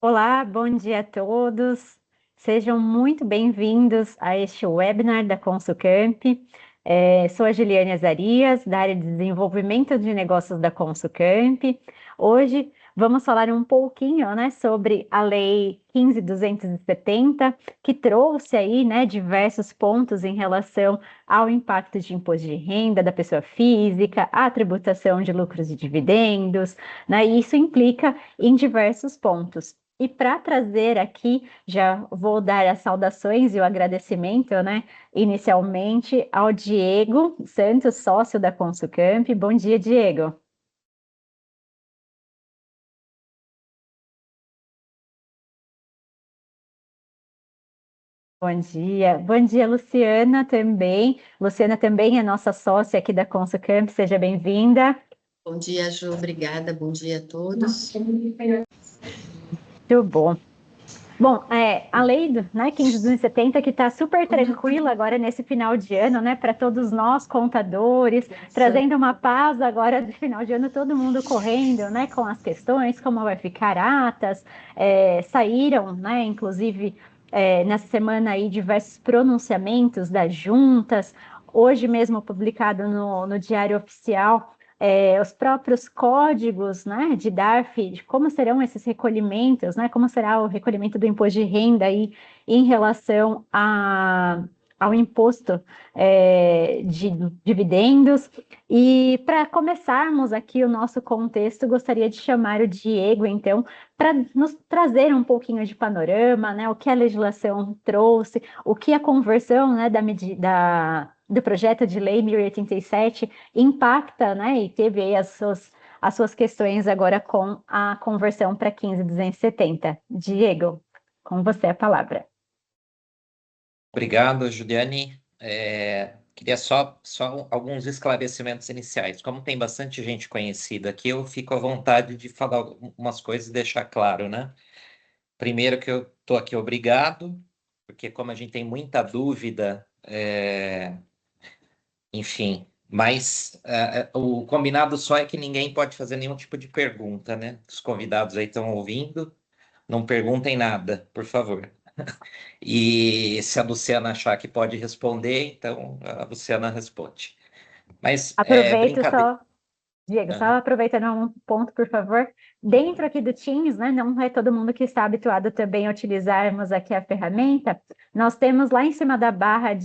Olá, bom dia a todos. Sejam muito bem-vindos a este webinar da Consulcamp. Sou a Juliane Azarias, da área de desenvolvimento de negócios da Consulcamp. Hoje vamos falar um pouquinho, né, sobre a Lei 15.270, que trouxe aí, né, diversos pontos em relação ao impacto de imposto de renda da pessoa física, a tributação de lucros e dividendos, né, e isso implica em diversos pontos. E para trazer aqui, já vou dar as saudações e o agradecimento, né, inicialmente ao Diego Santos, sócio da Consulcamp. Bom dia, Diego. Bom dia. Bom dia, Luciana também. Luciana também é nossa sócia aqui da Consulcamp. Seja bem-vinda. Bom dia, Ju. Obrigada. Bom dia a todos. Muito bom. Bom, a lei do, né, 15.270 que está super tranquila agora nesse final de ano, né, para todos nós contadores, trazendo uma paz agora de final de ano, todo mundo correndo, né, com as questões, como vai ficar atas, saíram, né, inclusive nessa semana aí diversos pronunciamentos das juntas, hoje mesmo publicado no Diário Oficial, os próprios códigos, né, de DARF, de como serão esses recolhimentos, né, como será o recolhimento do imposto de renda aí em relação ao imposto de dividendos. E para começarmos aqui o nosso contexto, gostaria de chamar o Diego, então, para nos trazer um pouquinho de panorama, né, o que a legislação trouxe, o que a conversão, né, do projeto de lei 1087 impacta, né? E teve aí as suas questões agora com a conversão para 15.270. Diego, com você a palavra. Obrigado, Juliane. Queria só alguns esclarecimentos iniciais. Como tem bastante gente conhecida aqui, eu fico à vontade de falar algumas coisas e deixar claro, né? Primeiro que eu estou aqui obrigado, porque como a gente tem muita dúvida, enfim, mas o combinado só é que ninguém pode fazer nenhum tipo de pergunta, né? Os convidados aí estão ouvindo, não perguntem nada, por favor. E se a Luciana achar que pode responder, então a Luciana responde. Mas é Aproveito brincadeira. só, Diego, só Aham. aproveitando um ponto, por favor. Dentro aqui do Teams, né? Não é todo mundo que está habituado também a utilizarmos aqui a ferramenta. Nós temos lá em cima da barra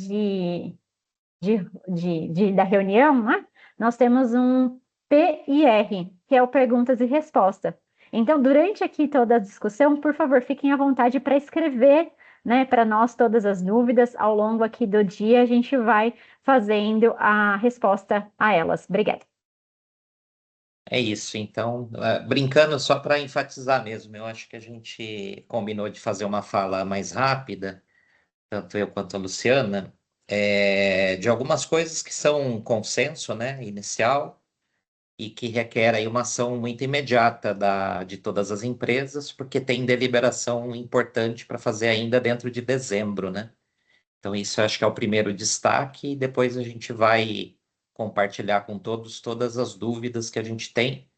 da reunião, né? Nós temos um PIR, que é o perguntas e respostas. Então, durante aqui toda a discussão, por favor, fiquem à vontade para escrever, né, para nós todas as dúvidas ao longo aqui do dia, a gente vai fazendo a resposta a elas. Obrigada. É isso. Então, brincando só para enfatizar mesmo, eu acho que a gente combinou de fazer uma fala mais rápida, tanto eu quanto a Luciana, de algumas coisas que são um consenso, né, inicial, e que requer aí uma ação muito imediata de todas as empresas, porque tem deliberação importante para fazer ainda dentro de dezembro, né? Então, isso eu acho que é o primeiro destaque, e depois a gente vai compartilhar com todos todas as dúvidas que a gente tem,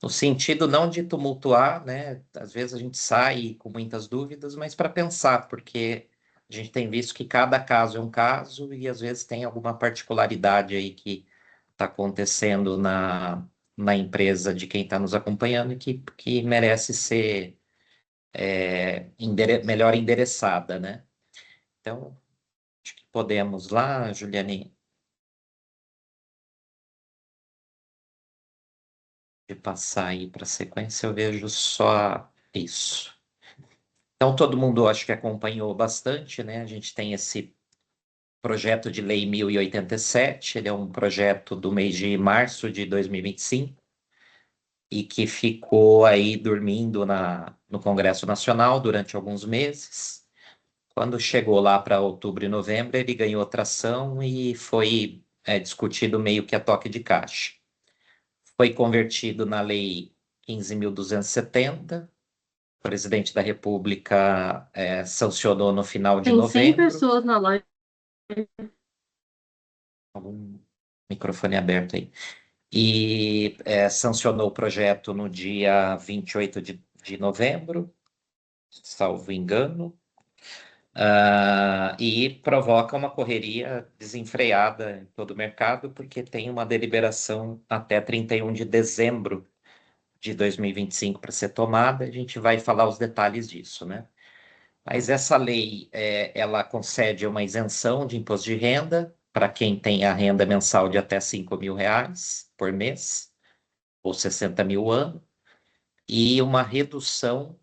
no sentido não de tumultuar, né? Às vezes a gente sai com muitas dúvidas, mas para pensar, porque a gente tem visto que cada caso é um caso e às vezes tem alguma particularidade aí que está acontecendo na empresa de quem está nos acompanhando e que merece ser melhor endereçada, né? Então, acho que podemos lá, Juliane, de passar aí para a sequência, eu vejo só isso. Então, todo mundo acho que acompanhou bastante, né? A gente tem esse projeto de lei 1087, ele é um projeto do mês de março de 2025 e que ficou aí dormindo no Congresso Nacional durante alguns meses. Quando chegou lá para outubro e novembro, ele ganhou tração e foi discutido meio que a toque de caixa. Foi convertido na Lei 15.270. O presidente da República sancionou no final de Tem 100 novembro. pessoas na live. Algum microfone aberto aí. E sancionou o projeto no dia 28 de novembro. salvo engano, e provoca uma correria desenfreada em todo o mercado, porque tem uma deliberação até 31 de dezembro de 2025 para ser tomada. A gente vai falar os detalhes disso, né? Mas essa lei, ela concede uma isenção de imposto de renda para quem tem a renda mensal de até R$ 5.000 por mês, ou 60 mil ano, e uma redução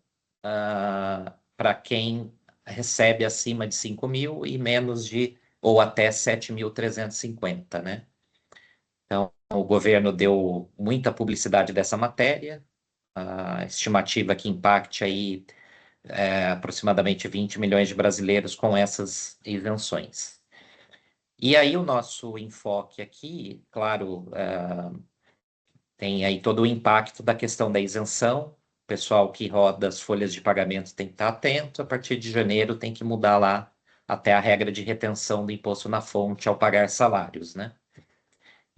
para quem recebe acima de 5 mil e menos de, ou até 7.350, né? Então, o governo deu muita publicidade dessa matéria, a estimativa que impacte aí aproximadamente 20 milhões de brasileiros com essas isenções. E aí o nosso enfoque aqui, claro, tem aí todo o impacto da questão da isenção. O pessoal que roda as folhas de pagamento tem que estar atento. A partir de janeiro tem que mudar lá até a regra de retenção do imposto na fonte ao pagar salários, né?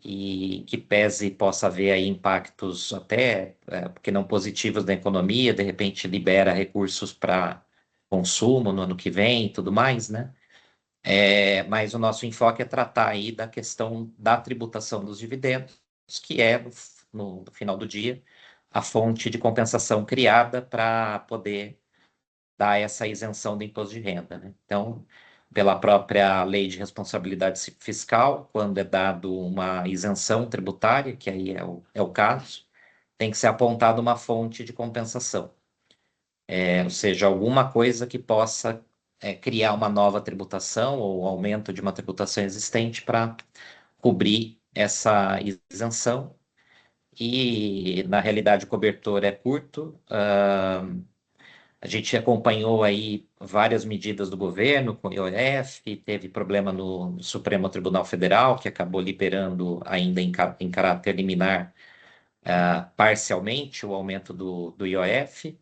E que pese possa haver aí impactos até, porque não positivos na economia, de repente libera recursos para consumo no ano que vem e tudo mais, né? Mas o nosso enfoque é tratar aí da questão da tributação dos dividendos, que é, no final do dia, a fonte de compensação criada para poder dar essa isenção do imposto de renda, né? Então, pela própria lei de responsabilidade fiscal, quando é dado uma isenção tributária, que aí é o caso, tem que ser apontada uma fonte de compensação. Ou seja, alguma coisa que possa criar uma nova tributação ou aumento de uma tributação existente para cobrir essa isenção. E, na realidade, o cobertor é curto. A gente acompanhou aí várias medidas do governo com o IOF, teve problema no Supremo Tribunal Federal, que acabou liberando ainda em caráter liminar parcialmente o aumento do IOF.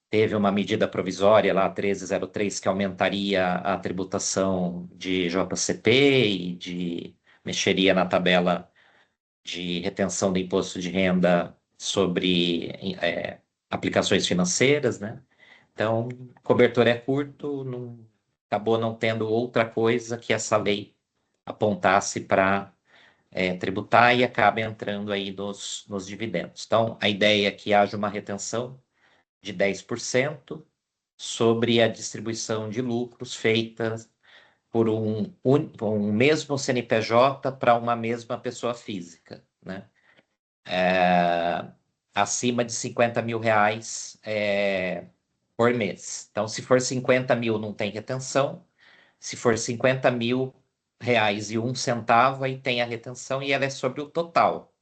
Teve uma medida provisória lá, 1303, que aumentaria a tributação de JCP e mexeria na tabela de retenção do imposto de renda sobre aplicações financeiras, né? Então, cobertor é curto, acabou não tendo outra coisa que essa lei apontasse para tributar e acaba entrando aí nos dividendos. Então, a ideia é que haja uma retenção de 10% sobre a distribuição de lucros feita por um mesmo CNPJ para uma mesma pessoa física, né? Acima de R$ 50.000 por mês. Então, se for 50 mil, não tem retenção. Se for R$ 50.000 e 1 centavo, aí tem a retenção e ela é sobre o total.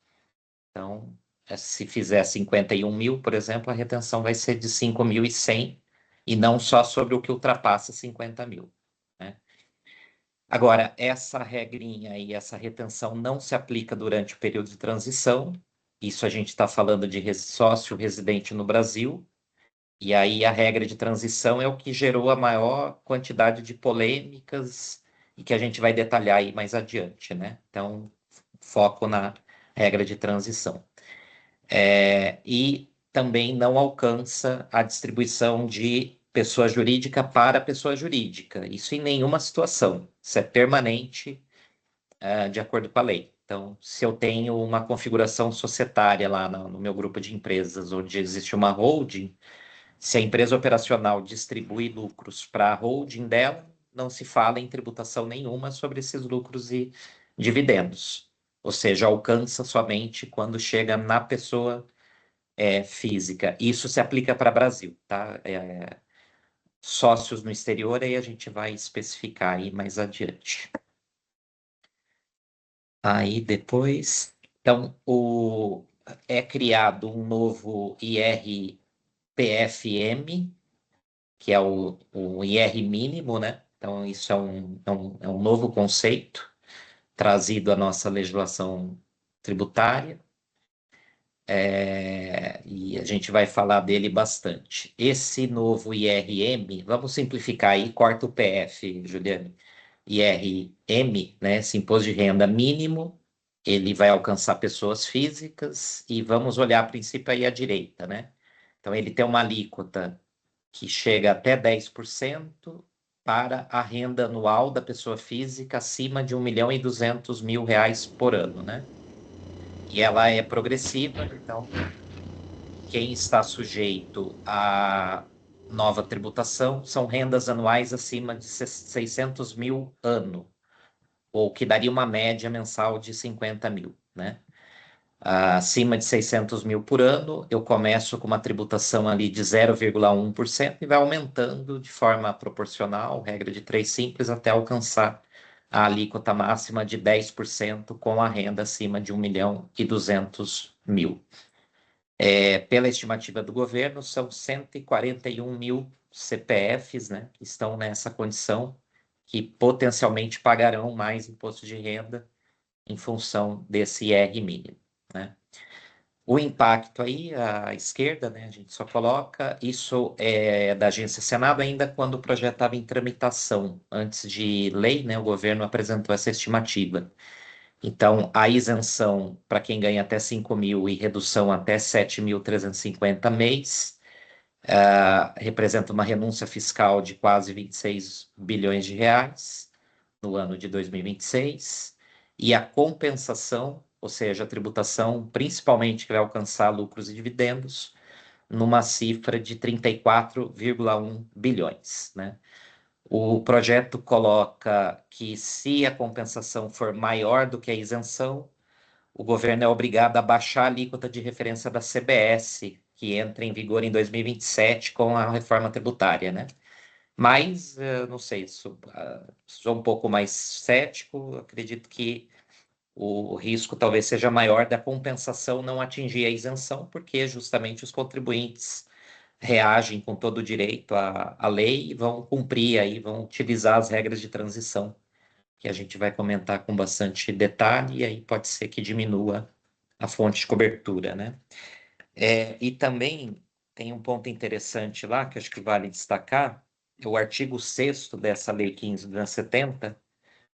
Então, se fizer 51 mil, por exemplo, a retenção vai ser de 5.100 e não só sobre o que ultrapassa 50 mil, né? Agora, essa regrinha e essa retenção não se aplica durante o período de transição. Isso a gente está falando de sócio residente no Brasil. E aí a regra de transição é o que gerou a maior quantidade de polêmicas e que a gente vai detalhar aí mais adiante, né? Então, foco na regra de transição. E também não alcança a distribuição de pessoa jurídica para pessoa jurídica. Isso em nenhuma situação. Isso é permanente, de acordo com a lei. Então, se eu tenho uma configuração societária lá no meu grupo de empresas, onde existe uma holding, se a empresa operacional distribui lucros para a holding dela, não se fala em tributação nenhuma sobre esses lucros e dividendos. Ou seja, alcança somente quando chega na pessoa física. Isso se aplica para o Brasil, tá? Sócios no exterior, aí a gente vai especificar aí mais adiante. Aí depois, então, é criado um novo IRPFM, que é o IR mínimo, né? Então, isso é um novo conceito trazido à nossa legislação tributária. E a gente vai falar dele bastante. Esse novo IRM, vamos simplificar aí, corta o PF, Juliane. IRM, né, esse imposto de renda mínimo, ele vai alcançar pessoas físicas e vamos olhar a princípio aí à direita, né? Então, ele tem uma alíquota que chega até 10% para a renda anual da pessoa física acima de R$ 1.200.000 por ano, né? E ela é progressiva, então quem está sujeito à nova tributação são rendas anuais acima de 600 mil ano, ou que daria uma média mensal de 50 mil, né? Acima de 600 mil por ano, eu começo com uma tributação ali de 0,1% e vai aumentando de forma proporcional, regra de 3 simples, até alcançar a alíquota máxima de 10% com a renda acima de 1.200.000. Pela estimativa do governo, são 141 mil CPFs, né, que estão nessa condição, que potencialmente pagarão mais imposto de renda em função desse IR mínimo, né? O impacto aí, à esquerda, né, a gente só coloca, isso é da Agência Senado ainda quando o projeto estava em tramitação. Antes de lei, né, o governo apresentou essa estimativa. Então, a isenção para quem ganha até 5 mil e redução até 7.350 mês, representa uma renúncia fiscal de quase 26 bilhões de reais no ano de 2026, e a compensação, ou seja, a tributação principalmente que vai alcançar lucros e dividendos, numa cifra de 34,1 bilhões, né? O projeto coloca que, se a compensação for maior do que a isenção, o governo é obrigado a baixar a alíquota de referência da CBS, que entra em vigor em 2027 com a reforma tributária, né? Mas, não sei, sou um pouco mais cético, acredito que o risco talvez seja maior da compensação não atingir a isenção, porque justamente os contribuintes reagem com todo o direito à lei e vão cumprir aí, vão utilizar as regras de transição, que a gente vai comentar com bastante detalhe, e aí pode ser que diminua a fonte de cobertura, né? E também tem um ponto interessante lá, que acho que vale destacar, o artigo 6º dessa Lei 15.270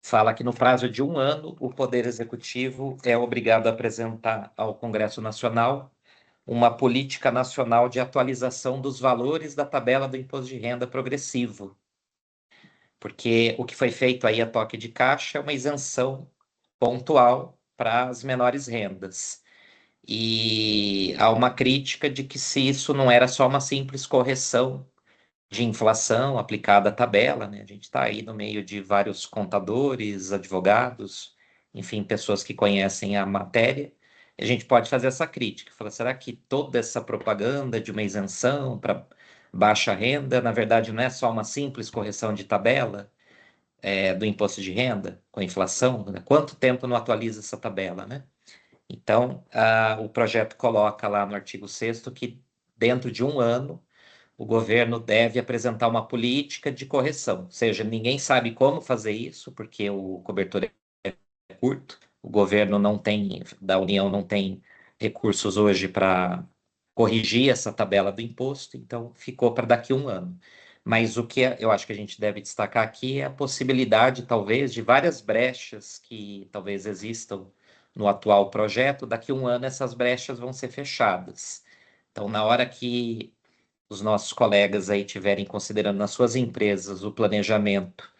fala que no prazo de 1 ano, o Poder Executivo é obrigado a apresentar ao Congresso Nacional uma política nacional de atualização dos valores da tabela do imposto de renda progressivo, porque o que foi feito aí a toque de caixa é uma isenção pontual para as menores rendas. E há uma crítica de que, se isso não era só uma simples correção de inflação aplicada à tabela, né? A gente está aí no meio de vários contadores, advogados, enfim, pessoas que conhecem a matéria. A gente pode fazer essa crítica, falar, será que toda essa propaganda de uma isenção para baixa renda, na verdade, não é só uma simples correção de tabela do imposto de renda com a inflação? Né? Quanto tempo não atualiza essa tabela, né? Então, o projeto coloca lá no artigo 6º que, dentro de 1 ano, o governo deve apresentar uma política de correção. Ou seja, ninguém sabe como fazer isso, porque o cobertor é curto, o governo não tem, da União não tem recursos hoje para corrigir essa tabela do imposto, então ficou para daqui a 1 ano. Mas o que eu acho que a gente deve destacar aqui é a possibilidade, talvez, de várias brechas que talvez existam no atual projeto. Daqui a 1 ano, essas brechas vão ser fechadas. Então, na hora que os nossos colegas aí tiverem considerando nas suas empresas o planejamento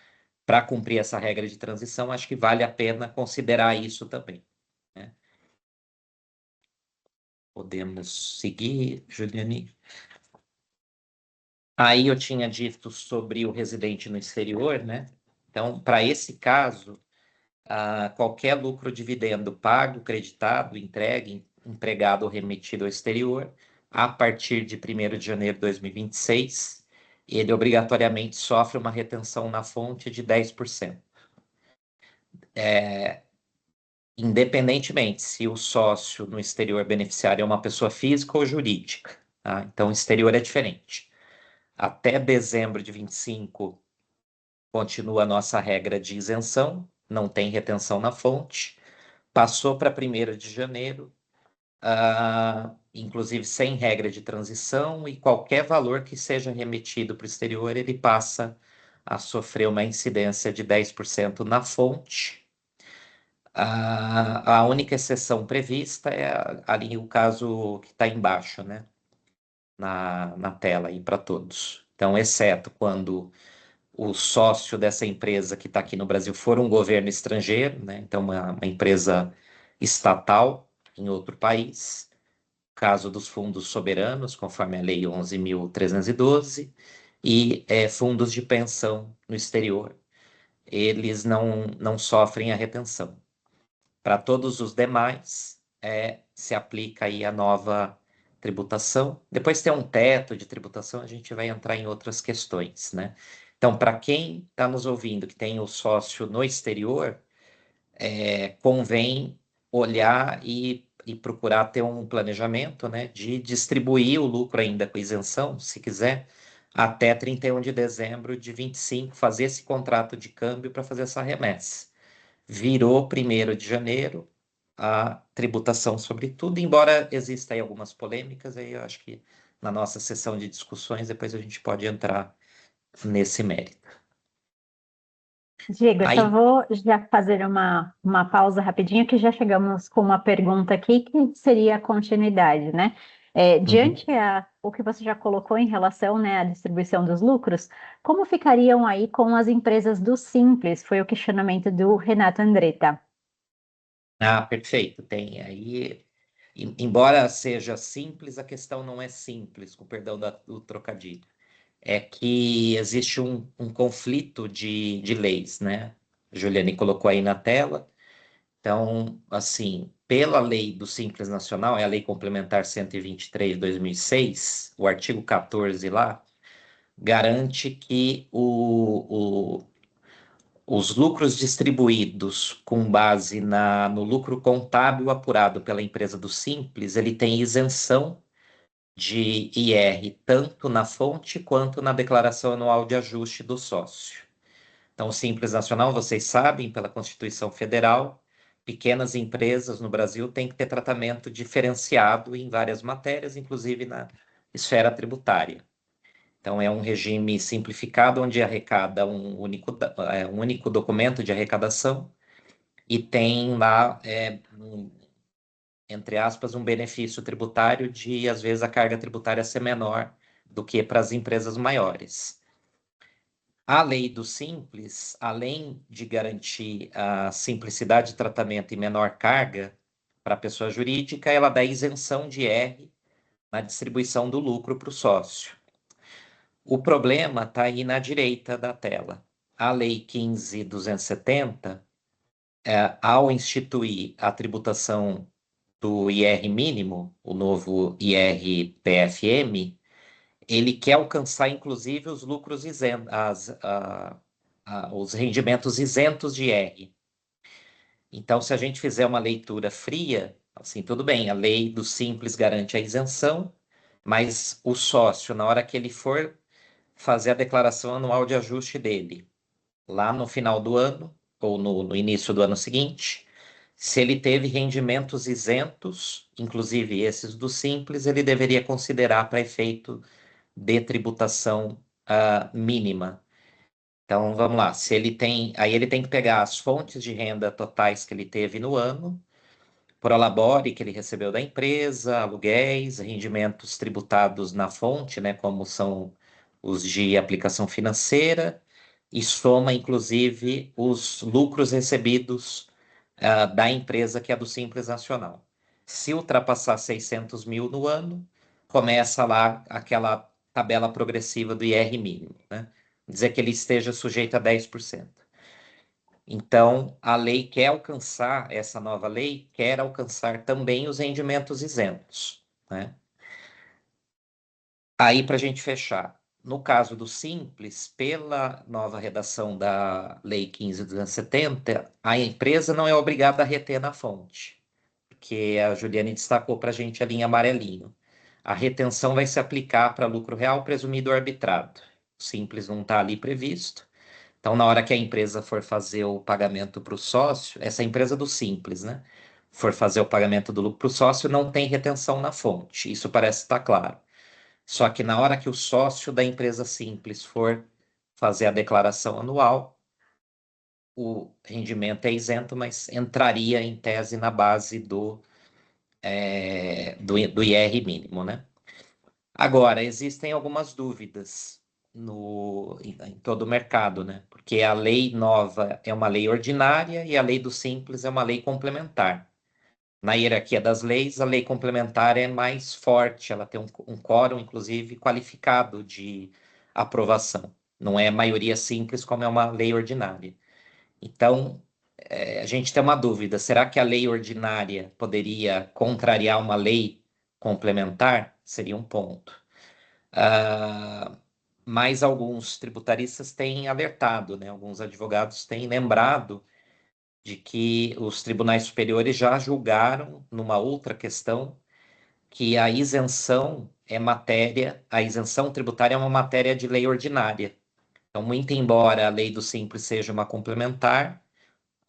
para cumprir essa regra de transição, acho que vale a pena considerar isso também, né? Podemos seguir, Juliane? Aí eu tinha dito sobre o residente no exterior, né? Então, para esse caso, qualquer lucro ou dividendo pago, creditado, entregue, empregado ou remetido ao exterior, a partir de 1º de janeiro de 2026, ele obrigatoriamente sofre uma retenção na fonte de 10%. Independentemente se o sócio no exterior beneficiário é uma pessoa física ou jurídica, tá? Então, o exterior é diferente. Até dezembro de 25, continua a nossa regra de isenção, não tem retenção na fonte. Passou para 1º de janeiro, inclusive sem regra de transição, e qualquer valor que seja remetido para o exterior, ele passa a sofrer uma incidência de 10% na fonte. A única exceção prevista é ali o caso que está embaixo, né? Na tela aí para todos. Então, exceto quando o sócio dessa empresa que está aqui no Brasil for um governo estrangeiro, né? Então, uma empresa estatal em outro país, caso dos fundos soberanos, conforme a Lei 11.312, e fundos de pensão no exterior, eles não sofrem a retenção. Para todos os demais, se aplica aí a nova tributação. Depois tem um teto de tributação, a gente vai entrar em outras questões, né? Então, para quem está nos ouvindo que tem o sócio no exterior, convém olhar e procurar ter um planejamento, né, de distribuir o lucro ainda com isenção, se quiser, até 31 de dezembro de 25, fazer esse contrato de câmbio para fazer essa remessa. Virou 1º de janeiro a tributação sobre tudo, embora exista aí algumas polêmicas, aí eu acho que na nossa sessão de discussões depois a gente pode entrar nesse mérito. Diego, eu só Aí, vou já fazer uma pausa rapidinho, que já chegamos com uma pergunta aqui que seria a continuidade, né? Diante o que você já colocou em relação, né, à distribuição dos lucros, como ficariam aí com as empresas do Simples? Foi o questionamento do Renato Andretta. perfeito, tem aí, embora seja simples, a questão não é simples, com perdão do trocadilho. É que existe um conflito de leis, né? A Juliane colocou aí na tela. Então, assim, pela lei do Simples Nacional, é a Lei Complementar 123 de 2006, o artigo 14 lá, garante que os lucros distribuídos com base no lucro contábil apurado pela empresa do Simples, ele tem isenção de IR, tanto na fonte quanto na declaração anual de ajuste do sócio. Então, o Simples Nacional, vocês sabem, pela Constituição Federal, pequenas empresas no Brasil têm que ter tratamento diferenciado em várias matérias, inclusive na esfera tributária. Então, é um regime simplificado, onde arrecada um único documento de arrecadação e tem lá, entre aspas, um benefício tributário de, às vezes, a carga tributária ser menor do que para as empresas maiores. A lei do Simples, além de garantir a simplicidade de tratamento e menor carga para a pessoa jurídica, ela dá isenção de R na distribuição do lucro para o sócio. O problema está aí na direita da tela. A Lei 15.270, ao instituir a tributação do IR mínimo, o novo IR-PFM, ele quer alcançar, inclusive, os lucros isentos, os rendimentos isentos de IR. Então, se a gente fizer uma leitura fria, assim, tudo bem, a lei do Simples garante a isenção, mas o sócio, na hora que ele for fazer a declaração anual de ajuste dele, lá no final do ano, ou no início do ano seguinte, se ele teve rendimentos isentos, inclusive esses do Simples, ele deveria considerar para efeito de tributação mínima. Então, vamos lá, se ele tem, aí ele tem que pegar as fontes de renda totais que ele teve no ano, prolabore que ele recebeu da empresa, aluguéis, rendimentos tributados na fonte, né, como são os de aplicação financeira, e soma, inclusive, os lucros recebidos da empresa que é do Simples Nacional. Se ultrapassar 600 mil no ano, começa lá aquela tabela progressiva do IR mínimo, né? Dizer que ele esteja sujeito a 10%. Então, a lei quer alcançar, essa nova lei quer alcançar também os rendimentos isentos, né? Aí, para a gente fechar, no caso do Simples, pela nova redação da Lei 15.270, a empresa não é obrigada a reter na fonte, porque a Juliane destacou para a gente ali em amarelinho. A retenção vai se aplicar para lucro real presumido ou arbitrado. O Simples não está ali previsto. Então, na hora que a empresa for fazer o pagamento para o sócio, essa empresa do Simples, né? For fazer o pagamento do lucro para o sócio, não tem retenção na fonte. Isso parece estar claro. Só que na hora que o sócio da empresa Simples for fazer a declaração anual, o rendimento é isento, mas entraria em tese na base do IR mínimo, né? Agora, existem algumas dúvidas. em todo o mercado, né? Porque a lei nova é uma lei ordinária e a lei do simples é uma lei complementar. Na hierarquia das leis, a lei complementar é mais forte, ela tem um quórum, inclusive, qualificado de aprovação. Não é maioria simples como é uma lei ordinária. Então, a gente tem uma dúvida: será que a lei ordinária poderia contrariar uma lei complementar? Seria um ponto. Mas alguns tributaristas têm alertado, né? Alguns advogados têm lembrado de que os tribunais superiores já julgaram numa outra questão que a isenção a isenção tributária é uma matéria de lei ordinária. Então, muito embora a lei do simples seja uma complementar,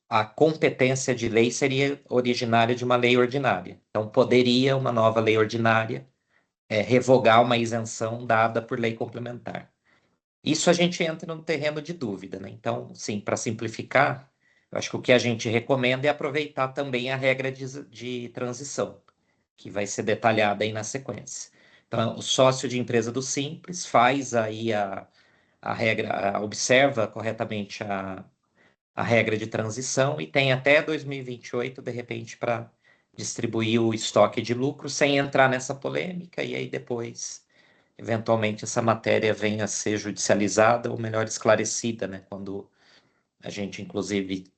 a competência de lei seria originária de uma lei ordinária. Então, poderia uma nova lei ordinária revogar uma isenção dada por lei complementar. Isso a gente entra no terreno de dúvida, né? Então, sim, para simplificar, eu acho que o que a gente recomenda é aproveitar também a regra de transição, que vai ser detalhada aí na sequência. Então, o sócio de empresa do Simples faz aí a regra, observa corretamente a regra de transição e tem até 2028, de repente, para distribuir o estoque de lucro sem entrar nessa polêmica, e aí depois, eventualmente, essa matéria venha a ser judicializada ou melhor esclarecida, né? Quando a gente, inclusive,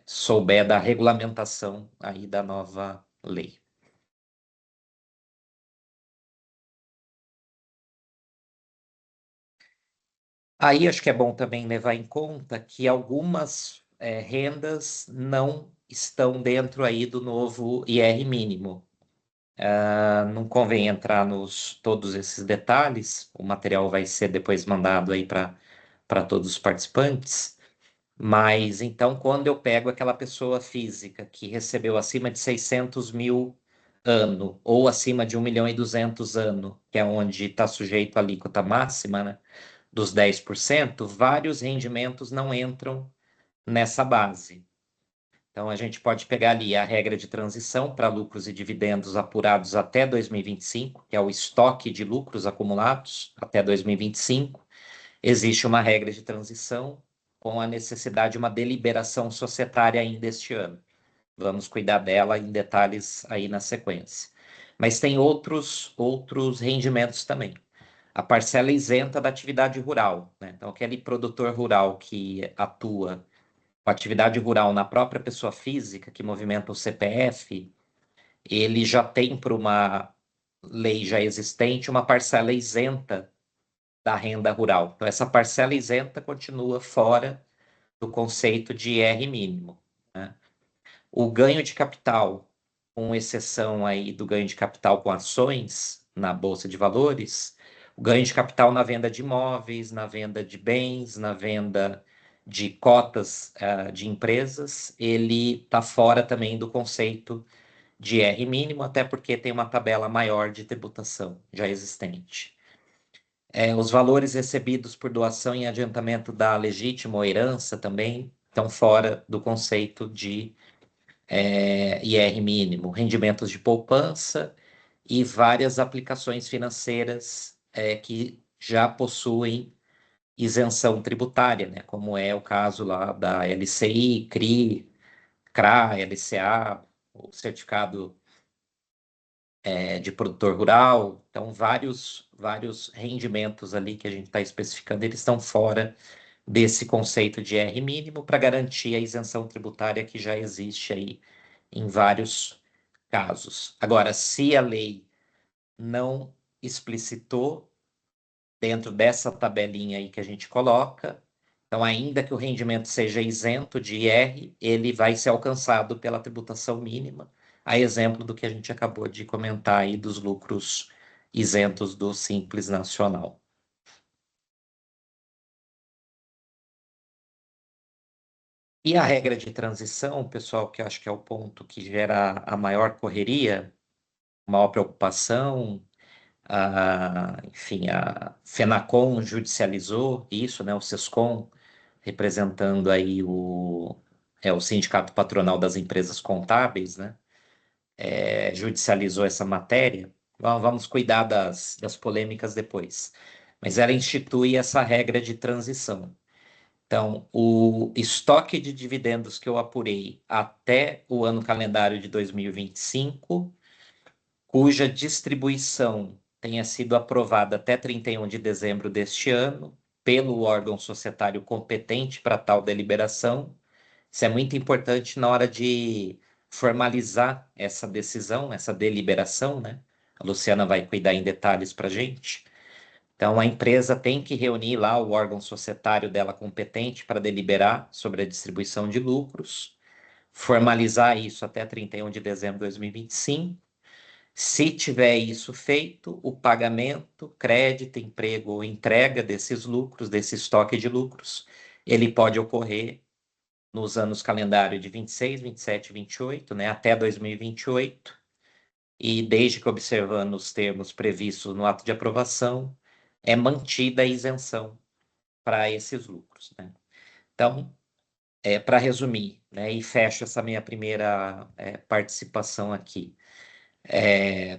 souber da regulamentação aí da nova lei. Aí acho que é bom também levar em conta que algumas rendas não estão dentro aí do novo IR mínimo. Não convém entrar nos todos esses detalhes, o material vai ser depois mandado aí para todos os participantes, mas então quando eu pego aquela pessoa física que recebeu acima de 600 mil ano ou acima de 1.200.000 ano, que é onde está sujeito à alíquota máxima, né, dos 10%, vários rendimentos não entram nessa base. Então, a gente pode pegar ali a regra de transição para lucros e dividendos apurados até 2025, que é o estoque de lucros acumulados até 2025. Existe uma regra de transição com a necessidade de uma deliberação societária ainda este ano. Vamos cuidar dela em detalhes aí na sequência. Mas tem outros rendimentos também. A parcela isenta da atividade rural, né? Então, aquele produtor rural que atua com atividade rural na própria pessoa física, que movimenta o CPF, ele já tem, por uma lei já existente, uma parcela isenta da renda rural. Então, essa parcela isenta continua fora do conceito de IR mínimo, né? O ganho de capital, com exceção aí do ganho de capital com ações na Bolsa de Valores, o ganho de capital na venda de imóveis, na venda de bens, na venda de cotas de empresas, ele está fora também do conceito de R mínimo, até porque tem uma tabela maior de tributação já existente. Os valores recebidos por doação em adiantamento da legítima ou herança também estão fora do conceito de IR mínimo, rendimentos de poupança e várias aplicações financeiras que já possuem isenção tributária, né? Como é o caso lá da LCI, CRI, CRA, LCA, o certificado de produtor rural. Então, vários rendimentos ali que a gente está especificando, eles estão fora desse conceito de R mínimo para garantir a isenção tributária que já existe aí em vários casos. Agora, se a lei não explicitou dentro dessa tabelinha aí que a gente coloca, então, ainda que o rendimento seja isento de IR, ele vai ser alcançado pela tributação mínima, a exemplo do que a gente acabou de comentar aí dos lucros isentos do Simples Nacional. E a regra de transição, pessoal, que eu acho que é o ponto que gera a maior correria, maior preocupação, enfim, a FENACON judicializou isso, né? O SESCOM, representando aí o Sindicato Patronal das Empresas Contábeis, né? Judicializou essa matéria. Vamos cuidar das polêmicas depois. mas ela institui essa regra de transição. Então, o estoque de dividendos que eu apurei até o ano calendário de 2025, cuja distribuição tenha sido aprovada até 31 de dezembro deste ano, pelo órgão societário competente para tal deliberação. Isso é muito importante na hora de formalizar essa decisão, essa deliberação, né? A Luciana vai cuidar em detalhes para a gente. Então, a empresa tem que reunir lá o órgão societário dela competente para deliberar sobre a distribuição de lucros, formalizar isso até 31 de dezembro de 2025. Se tiver isso feito, o pagamento, crédito, emprego ou entrega desses lucros, desse estoque de lucros, ele pode ocorrer nos anos calendário de 26, 27 e 28, né, até 2028, e desde que observando os termos previstos no ato de aprovação, é mantida a isenção para esses lucros, né? Então, para resumir, né, e fecho essa minha primeira participação aqui,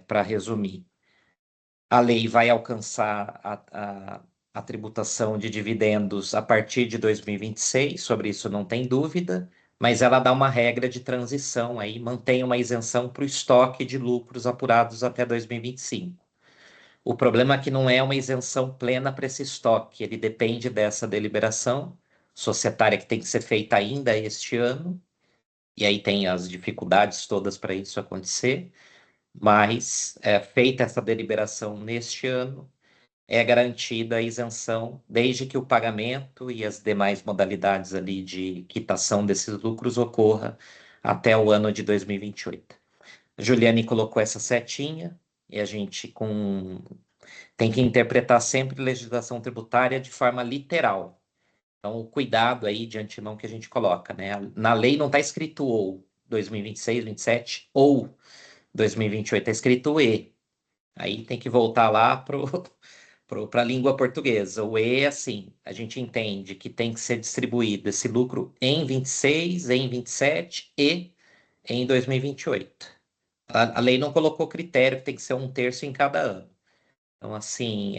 para resumir, a lei vai alcançar a tributação de dividendos a partir de 2026, sobre isso não tem dúvida, mas ela dá uma regra de transição aí, mantém uma isenção para o estoque de lucros apurados até 2025. O problema é que não é uma isenção plena para esse estoque, ele depende dessa deliberação societária que tem que ser feita ainda este ano, e aí tem as dificuldades todas para isso acontecer, mas feita essa deliberação neste ano, é garantida a isenção desde que o pagamento e as demais modalidades ali de quitação desses lucros ocorra até o ano de 2028. A Juliane colocou essa setinha e a gente tem que interpretar sempre legislação tributária de forma literal. Então, o cuidado aí de antemão que a gente coloca, né? Na lei não está escrito ou 2026, 27 ou 2028, está escrito e. Aí tem que voltar lá para a língua portuguesa. O E é assim, a gente entende que tem que ser distribuído esse lucro em 26, em 27 e em 2028. A lei não colocou critério que tem que ser 1/3 em cada ano. Então, assim,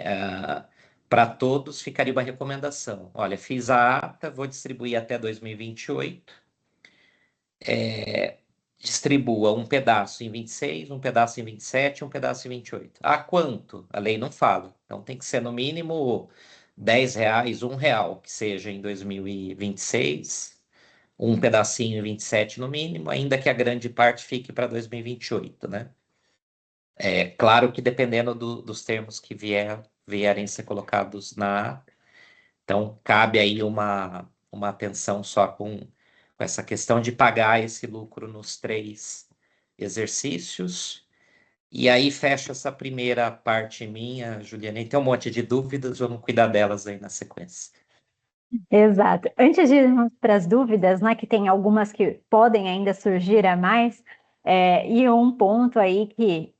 para todos ficaria uma recomendação. Olha, fiz a ata, vou distribuir até 2028. Distribua um pedaço em 26, um pedaço em 27, um pedaço em 28. A quanto? A lei não fala. Então, tem que ser no mínimo R$ 10, R$ 1, que seja em 2026, um pedacinho em 27 no mínimo, ainda que a grande parte fique para 2028, né? É claro que dependendo dos termos que vierem ser colocados na ata. Então, cabe aí uma atenção só com essa questão de pagar esse lucro nos 3 exercícios. E aí fecha essa primeira parte minha, Juliana. Tem um monte de dúvidas, vamos cuidar delas aí na sequência. Exato. Antes de irmos para as dúvidas, né, que tem algumas que podem ainda surgir a mais, e um ponto aí que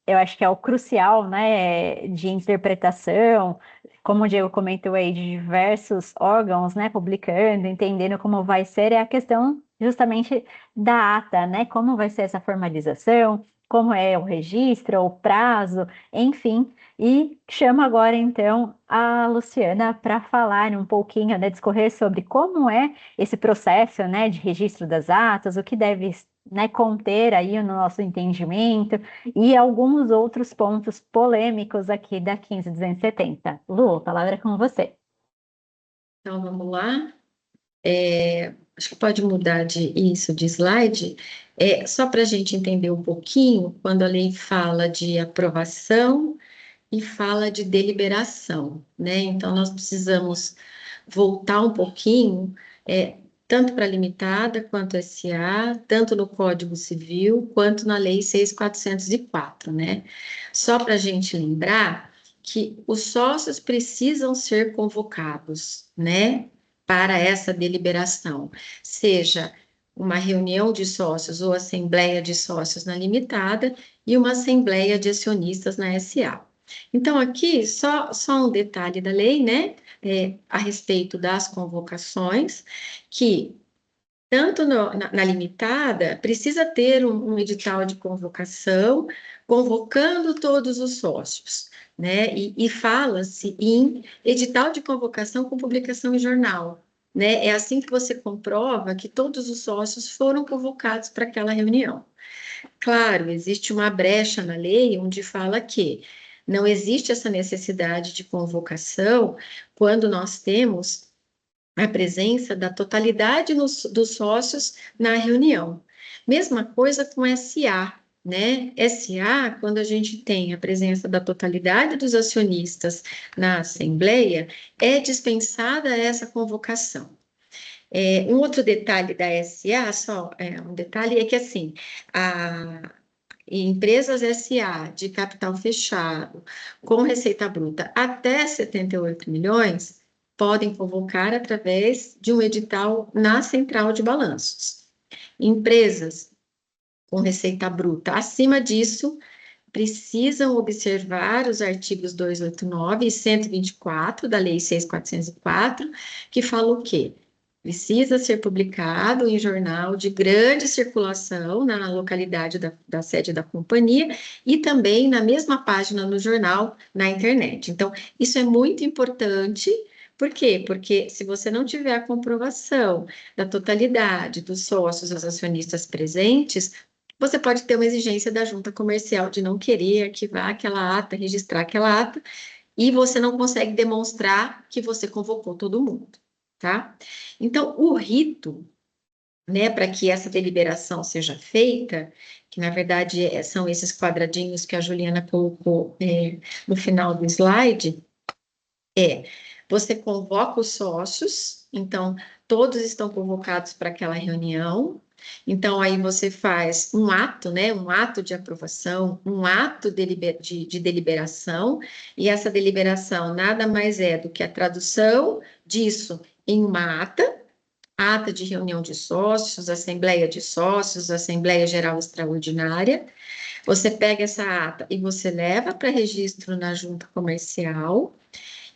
eu acho que é o crucial, né, de interpretação, como o Diego comentou aí, de diversos órgãos, né, publicando, entendendo como vai ser, é a questão justamente da ata, né, como vai ser essa formalização, como é o registro, o prazo, enfim. E chamo agora, então, a Luciana para falar um pouquinho, né, discorrer sobre como é esse processo, né, de registro das atas, o que deve, né, conter aí no nosso entendimento e alguns outros pontos polêmicos aqui da 15.270. Lu, a palavra é com você. Então, vamos lá. Acho que pode mudar de slide. Só para a gente entender um pouquinho, quando a lei fala de aprovação e fala de deliberação, né? Então, nós precisamos voltar um pouquinho, tanto para a limitada quanto a SA, tanto no Código Civil quanto na Lei 6.404, né? Só para a gente lembrar que os sócios precisam ser convocados, né, para essa deliberação, seja uma reunião de sócios ou assembleia de sócios na limitada e uma assembleia de acionistas na SA. Então, aqui, só um detalhe da lei, né, a respeito das convocações, que Tanto na limitada, precisa ter um edital de convocação, convocando todos os sócios, né? E fala-se em edital de convocação com publicação em jornal, né? É assim que você comprova que todos os sócios foram convocados para aquela reunião. Claro, existe uma brecha na lei onde fala que não existe essa necessidade de convocação quando nós temos a presença da totalidade dos sócios na reunião. Mesma coisa com SA, né? SA, quando a gente tem a presença da totalidade dos acionistas na Assembleia, é dispensada essa convocação. Um outro detalhe da SA, um detalhe é que, assim, empresas SA de capital fechado, com receita bruta até 78 milhões, podem convocar através de um edital na central de balanços. Empresas com receita bruta acima disso, precisam observar os artigos 289 e 124 da Lei 6.404, que fala o quê? Precisa ser publicado em jornal de grande circulação na localidade da sede da companhia e também na mesma página no jornal na internet. Então, isso é muito importante. Por quê? Porque se você não tiver a comprovação da totalidade dos sócios, dos acionistas presentes, você pode ter uma exigência da junta comercial de não querer arquivar aquela ata, registrar aquela ata, e você não consegue demonstrar que você convocou todo mundo, tá? Então, o rito, né, para que essa deliberação seja feita, que na verdade são esses quadradinhos que a Juliana colocou no final do slide, você convoca os sócios, então todos estão convocados para aquela reunião. Então, aí você faz um ato, né? Um ato de aprovação, um ato de deliberação, e essa deliberação nada mais é do que a tradução disso em uma ata de reunião de sócios, assembleia geral extraordinária. Você pega essa ata e você leva para registro na junta comercial.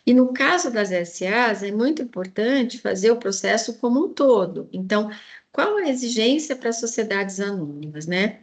E no caso das SAs, é muito importante fazer o processo como um todo. Então, qual a exigência para as sociedades anônimas, né?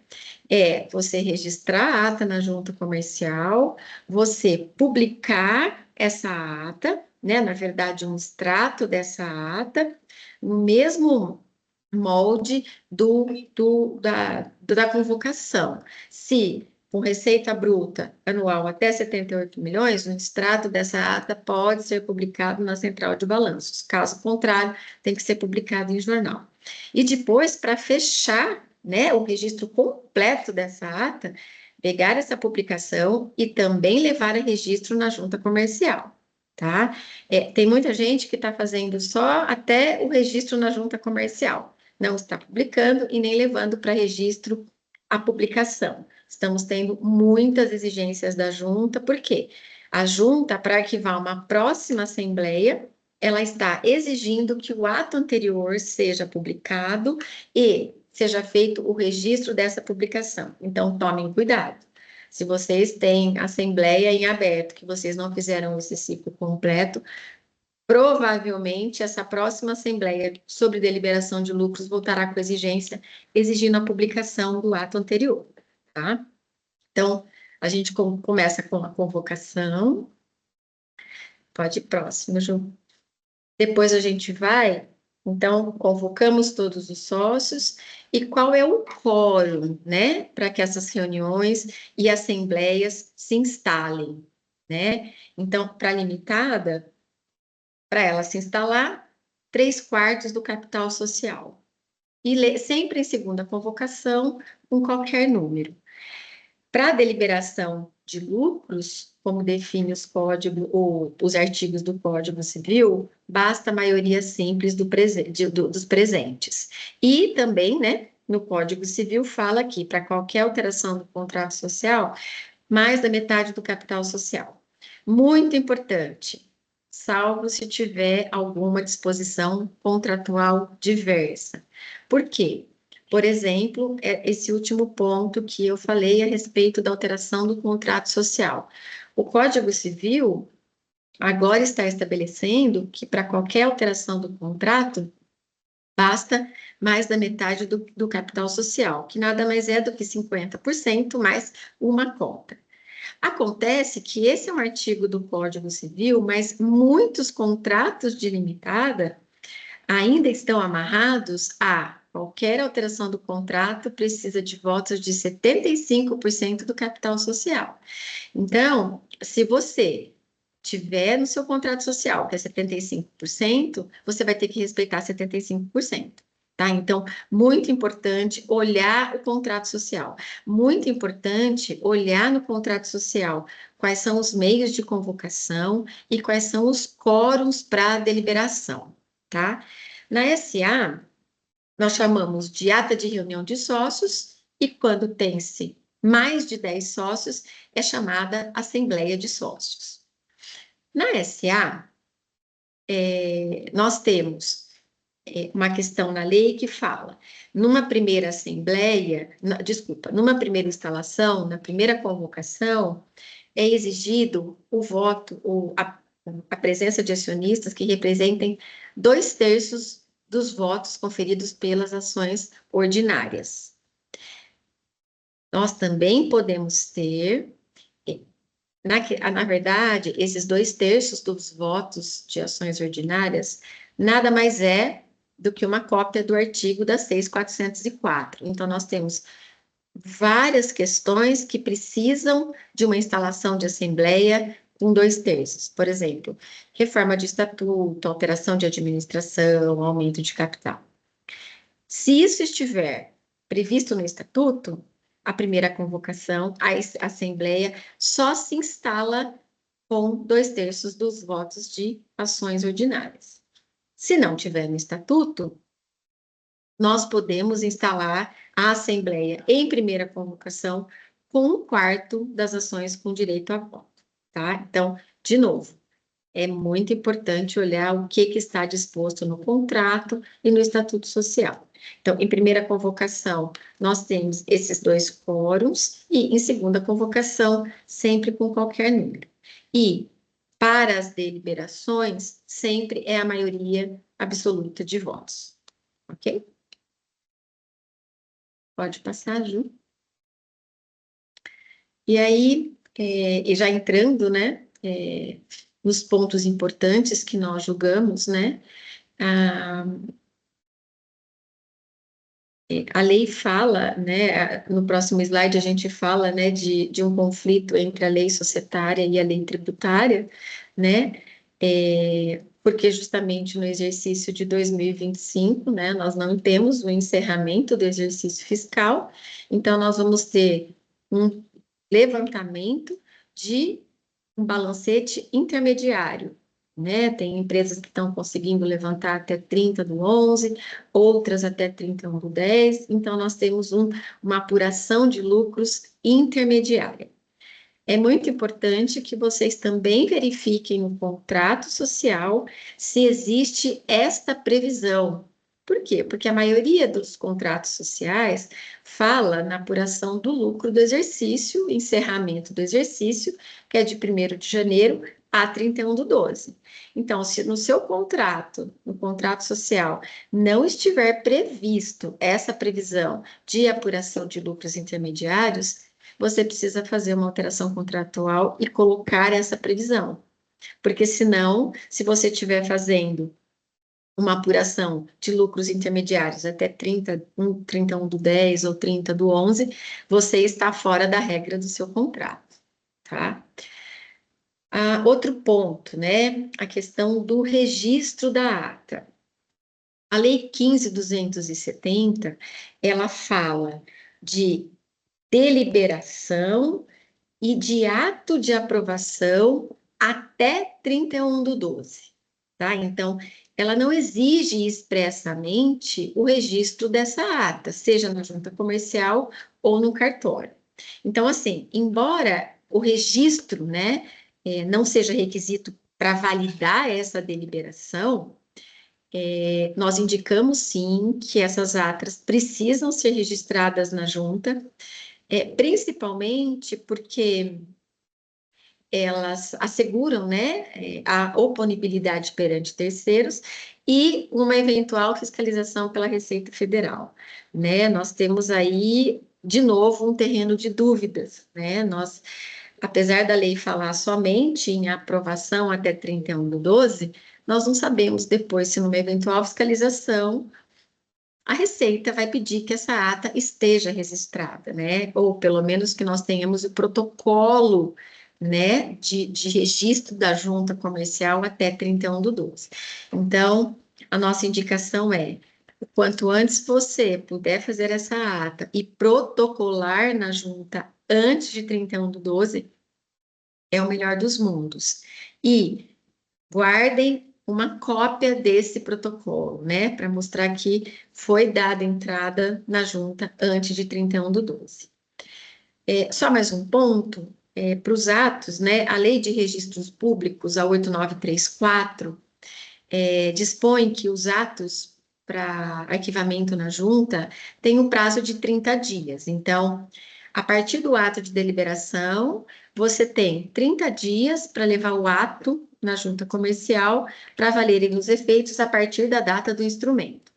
É você registrar a ata na junta comercial, você publicar essa ata, né? Na verdade, um extrato dessa ata, no mesmo molde da convocação. Se com receita bruta anual até 78 milhões, o extrato dessa ata pode ser publicado na central de balanços. Caso contrário, tem que ser publicado em jornal. E depois, para fechar, né, o registro completo dessa ata, pegar essa publicação e também levar a registro na junta comercial, tá? Tem muita gente que está fazendo só até o registro na junta comercial, não está publicando e nem levando para registro a publicação. Estamos tendo muitas exigências da junta, porque a junta, para arquivar uma próxima assembleia, ela está exigindo que o ato anterior seja publicado e seja feito o registro dessa publicação. Então, tomem cuidado. Se vocês têm assembleia em aberto, que vocês não fizeram esse ciclo completo, provavelmente essa próxima assembleia sobre deliberação de lucros voltará com exigência, exigindo a publicação do ato anterior, tá? Então, a gente começa com a convocação. Pode ir próximo, Ju. Depois a gente vai, então, convocamos todos os sócios e qual é o quórum, né, para que essas reuniões e assembleias se instalem, né? Então, para a limitada, para ela se instalar, 3/4 do capital social. E sempre em segunda convocação, com qualquer número. Para a deliberação de lucros, como define os artigos do Código Civil, basta a maioria simples dos presentes. E também, né, no Código Civil fala aqui, para qualquer alteração do contrato social, mais da metade do capital social. Muito importante, salvo se tiver alguma disposição contratual diversa. Por quê? Por exemplo, esse último ponto que eu falei a respeito da alteração do contrato social. O Código Civil agora está estabelecendo que para qualquer alteração do contrato, basta mais da metade do capital social, que nada mais é do que 50% mais uma cota. Acontece que esse é um artigo do Código Civil, mas muitos contratos de limitada ainda estão amarrados a qualquer alteração do contrato precisa de votos de 75% do capital social. Então, se você tiver no seu contrato social, que é 75%, você vai ter que respeitar 75%. Tá? Então, muito importante olhar o contrato social. Muito importante olhar no contrato social quais são os meios de convocação e quais são os quóruns para deliberação. Tá? Na SA, nós chamamos de ata de reunião de sócios e quando tem-se mais de 10 sócios, é chamada assembleia de sócios. Na SA, nós temos uma questão na lei que fala, numa primeira assembleia, numa primeira instalação, na primeira convocação, é exigido o voto, a presença de acionistas que representem 2/3 dos votos conferidos pelas ações ordinárias. Nós também podemos ter, na verdade, esses 2/3 dos votos de ações ordinárias nada mais é do que uma cópia do artigo da 6.404. Então, nós temos várias questões que precisam de uma instalação de assembleia com 2/3. Por exemplo, reforma de estatuto, alteração de administração, aumento de capital. Se isso estiver previsto no estatuto, a primeira convocação, a assembleia só se instala com 2/3 dos votos de ações ordinárias. Se não tiver no estatuto, nós podemos instalar a assembleia em primeira convocação com 1/4 das ações com direito a voto, tá? Então, de novo, é muito importante olhar o que está disposto no contrato e no estatuto social. Então, em primeira convocação, nós temos esses 2 quórums e em segunda convocação, sempre com qualquer número. E para as deliberações, sempre é a maioria absoluta de votos, ok? Pode passar, Ju. E aí, e já entrando, né, nos pontos importantes que nós julgamos, né, a lei fala, né, no próximo slide a gente fala, né, de um conflito entre a lei societária e a lei tributária, né, porque justamente no exercício de 2025, né, nós não temos o encerramento do exercício fiscal, então nós vamos ter um levantamento de um balancete intermediário, né? Tem empresas que estão conseguindo levantar até 30/11, outras até 31/10, então nós temos uma apuração de lucros intermediária. É muito importante que vocês também verifiquem no contrato social se existe esta previsão. Por quê? Porque a maioria dos contratos sociais fala na apuração do lucro do exercício, encerramento do exercício, que é de 1º de janeiro a 31/12. Então, se no seu contrato, no contrato social, não estiver previsto essa previsão de apuração de lucros intermediários, você precisa fazer uma alteração contratual e colocar essa previsão. Porque senão, se você estiver fazendo uma apuração de lucros intermediários até 31/10 ou 30/11, você está fora da regra do seu contrato, tá? Outro ponto, né? A questão do registro da ata. A Lei 15.270, ela fala de deliberação e de ato de aprovação até 31/12, tá? Então, ela não exige expressamente o registro dessa ata, seja na junta comercial ou no cartório. Então, assim, embora o registro, né, não seja requisito para validar essa deliberação, nós indicamos sim que essas atas precisam ser registradas na junta, principalmente porque elas asseguram, né, a oponibilidade perante terceiros e uma eventual fiscalização pela Receita Federal, né? Nós temos aí, de novo, um terreno de dúvidas, né? Nós, apesar da lei falar somente em aprovação até 31/12, nós não sabemos depois se numa eventual fiscalização a Receita vai pedir que essa ata esteja registrada, né? Ou pelo menos que nós tenhamos o protocolo, né, de registro da junta comercial até 31/12. Então, a nossa indicação é, o quanto antes você puder fazer essa ata e protocolar na junta antes de 31/12, é o melhor dos mundos. E guardem uma cópia desse protocolo, né, para mostrar que foi dada entrada na junta antes de 31/12. Só mais um ponto, para os atos, né, a Lei de Registros Públicos, a 8934, dispõe que os atos para arquivamento na junta têm um prazo de 30 dias. Então, a partir do ato de deliberação, você tem 30 dias para levar o ato na junta comercial para valerem os efeitos a partir da data do instrumento.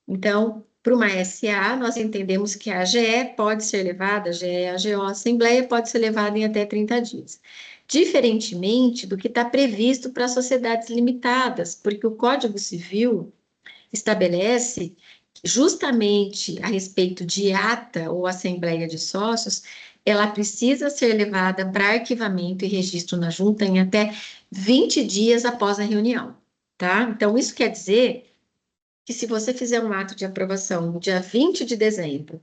Então, para uma SA, nós entendemos que a AGE pode ser levada, a AGE, a AGO, a Assembleia pode ser levada em até 30 dias. Diferentemente do que está previsto para sociedades limitadas, porque o Código Civil estabelece justamente a respeito de ata ou assembleia de sócios, ela precisa ser levada para arquivamento e registro na junta em até 20 dias após a reunião, tá? Então, isso quer dizer que se você fizer um ato de aprovação no dia 20 de dezembro,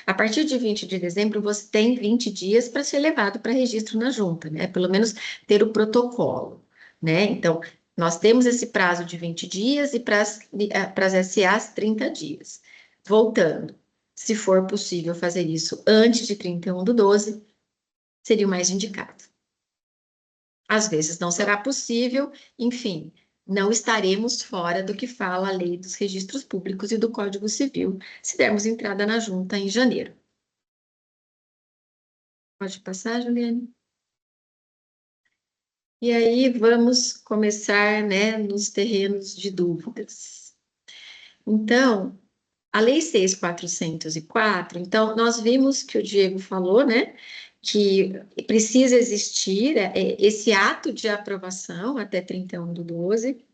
a partir de 20 de dezembro, você tem 20 dias para ser levado para registro na junta, né? Pelo menos ter o protocolo, né? Então, nós temos esse prazo de 20 dias e para as SAs 30 dias. Voltando, se for possível fazer isso antes de 31/12, seria o mais indicado. Às vezes não será possível, enfim, não estaremos fora do que fala a Lei dos Registros Públicos e do Código Civil, se dermos entrada na junta em janeiro. Pode passar, Juliane? E aí vamos começar, né, nos terrenos de dúvidas. Então, a Lei 6.404, então, nós vimos que o Diego falou, né, que precisa existir esse ato de aprovação até 31/12,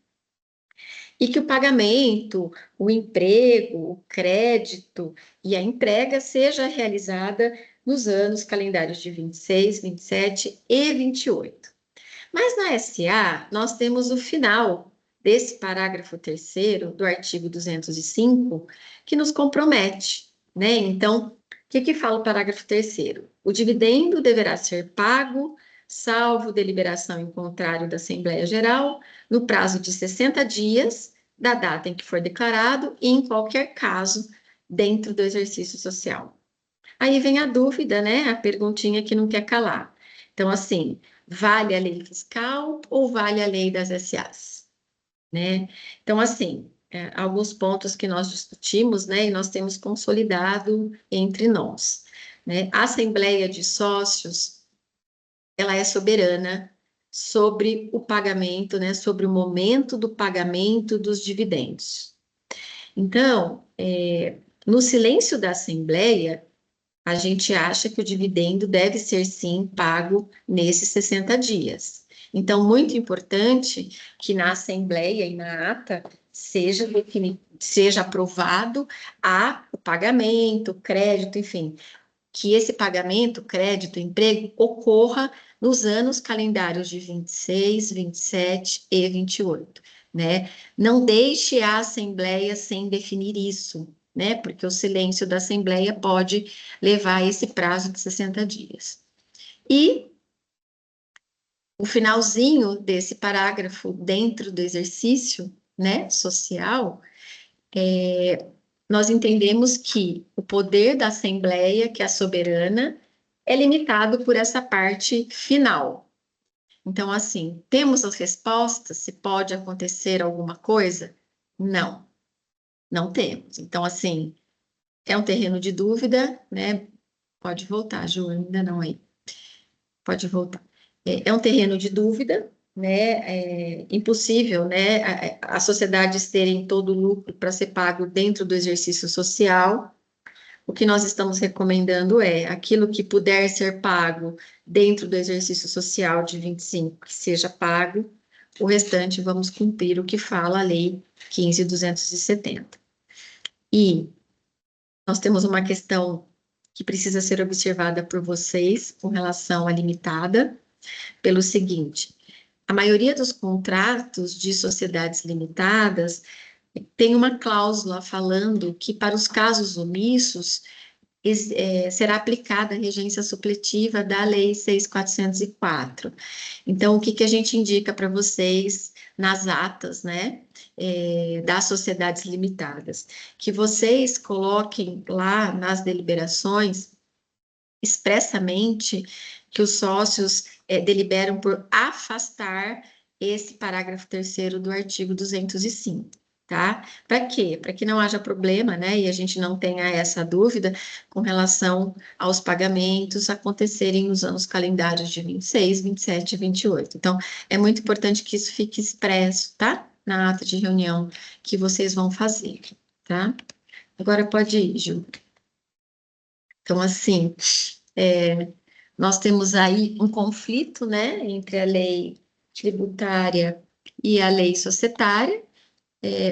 e que o pagamento, o emprego, o crédito e a entrega seja realizada nos anos calendários de 26, 27 e 28. Mas na SA, nós temos o final desse parágrafo 3º do artigo 205, que nos compromete, né? Então, o que fala o parágrafo 3º? O dividendo deverá ser pago, salvo deliberação em contrário da Assembleia Geral, no prazo de 60 dias da data em que for declarado e em qualquer caso dentro do exercício social. Aí vem a dúvida, né? A perguntinha que não quer calar. Então, assim, vale a lei fiscal ou vale a lei das SAs? Né? Então, assim, alguns pontos que nós discutimos, né, e nós temos consolidado entre nós, né? A Assembleia de Sócios, ela é soberana sobre o pagamento, né, sobre o momento do pagamento dos dividendos. Então, no silêncio da Assembleia, a gente acha que o dividendo deve ser, sim, pago nesses 60 dias. Então, muito importante que na Assembleia e na ata seja aprovado o pagamento, crédito, enfim, que esse pagamento, crédito, emprego, ocorra nos anos calendários de 26, 27 e 28, né? Não deixe a Assembleia sem definir isso, né? Porque o silêncio da Assembleia pode levar a esse prazo de 60 dias. E o finalzinho desse parágrafo, dentro do exercício, né, social, nós entendemos que o poder da Assembleia, que é a soberana, é limitado por essa parte final. Então, assim, temos as respostas, se pode acontecer alguma coisa? Não, não temos. Então, assim, é um terreno de dúvida, né? Pode voltar, Ju, ainda não aí. Pode voltar. é um terreno de dúvida, né? É impossível, né? As sociedades terem todo o lucro para ser pago dentro do exercício social. O que nós estamos recomendando é aquilo que puder ser pago dentro do exercício social de 25, que seja pago, o restante vamos cumprir o que fala a Lei 15.270. E nós temos uma questão que precisa ser observada por vocês com relação à limitada, pelo seguinte: a maioria dos contratos de sociedades limitadas tem uma cláusula falando que, para os casos omissos, será aplicada a regência supletiva da Lei 6.404. Então, o que, que a gente indica para vocês nas atas, né, das sociedades limitadas? Que vocês coloquem lá nas deliberações expressamente que os sócios deliberam por afastar esse parágrafo 3º do artigo 205. Tá? Para quê? Para que não haja problema, né? E a gente não tenha essa dúvida com relação aos pagamentos acontecerem nos anos calendários de 26, 27 e 28. Então, é muito importante que isso fique expresso, tá? Na ata de reunião que vocês vão fazer, tá? Agora pode ir, Ju. Então, assim, nós temos aí um conflito, né, entre a lei tributária e a lei societária,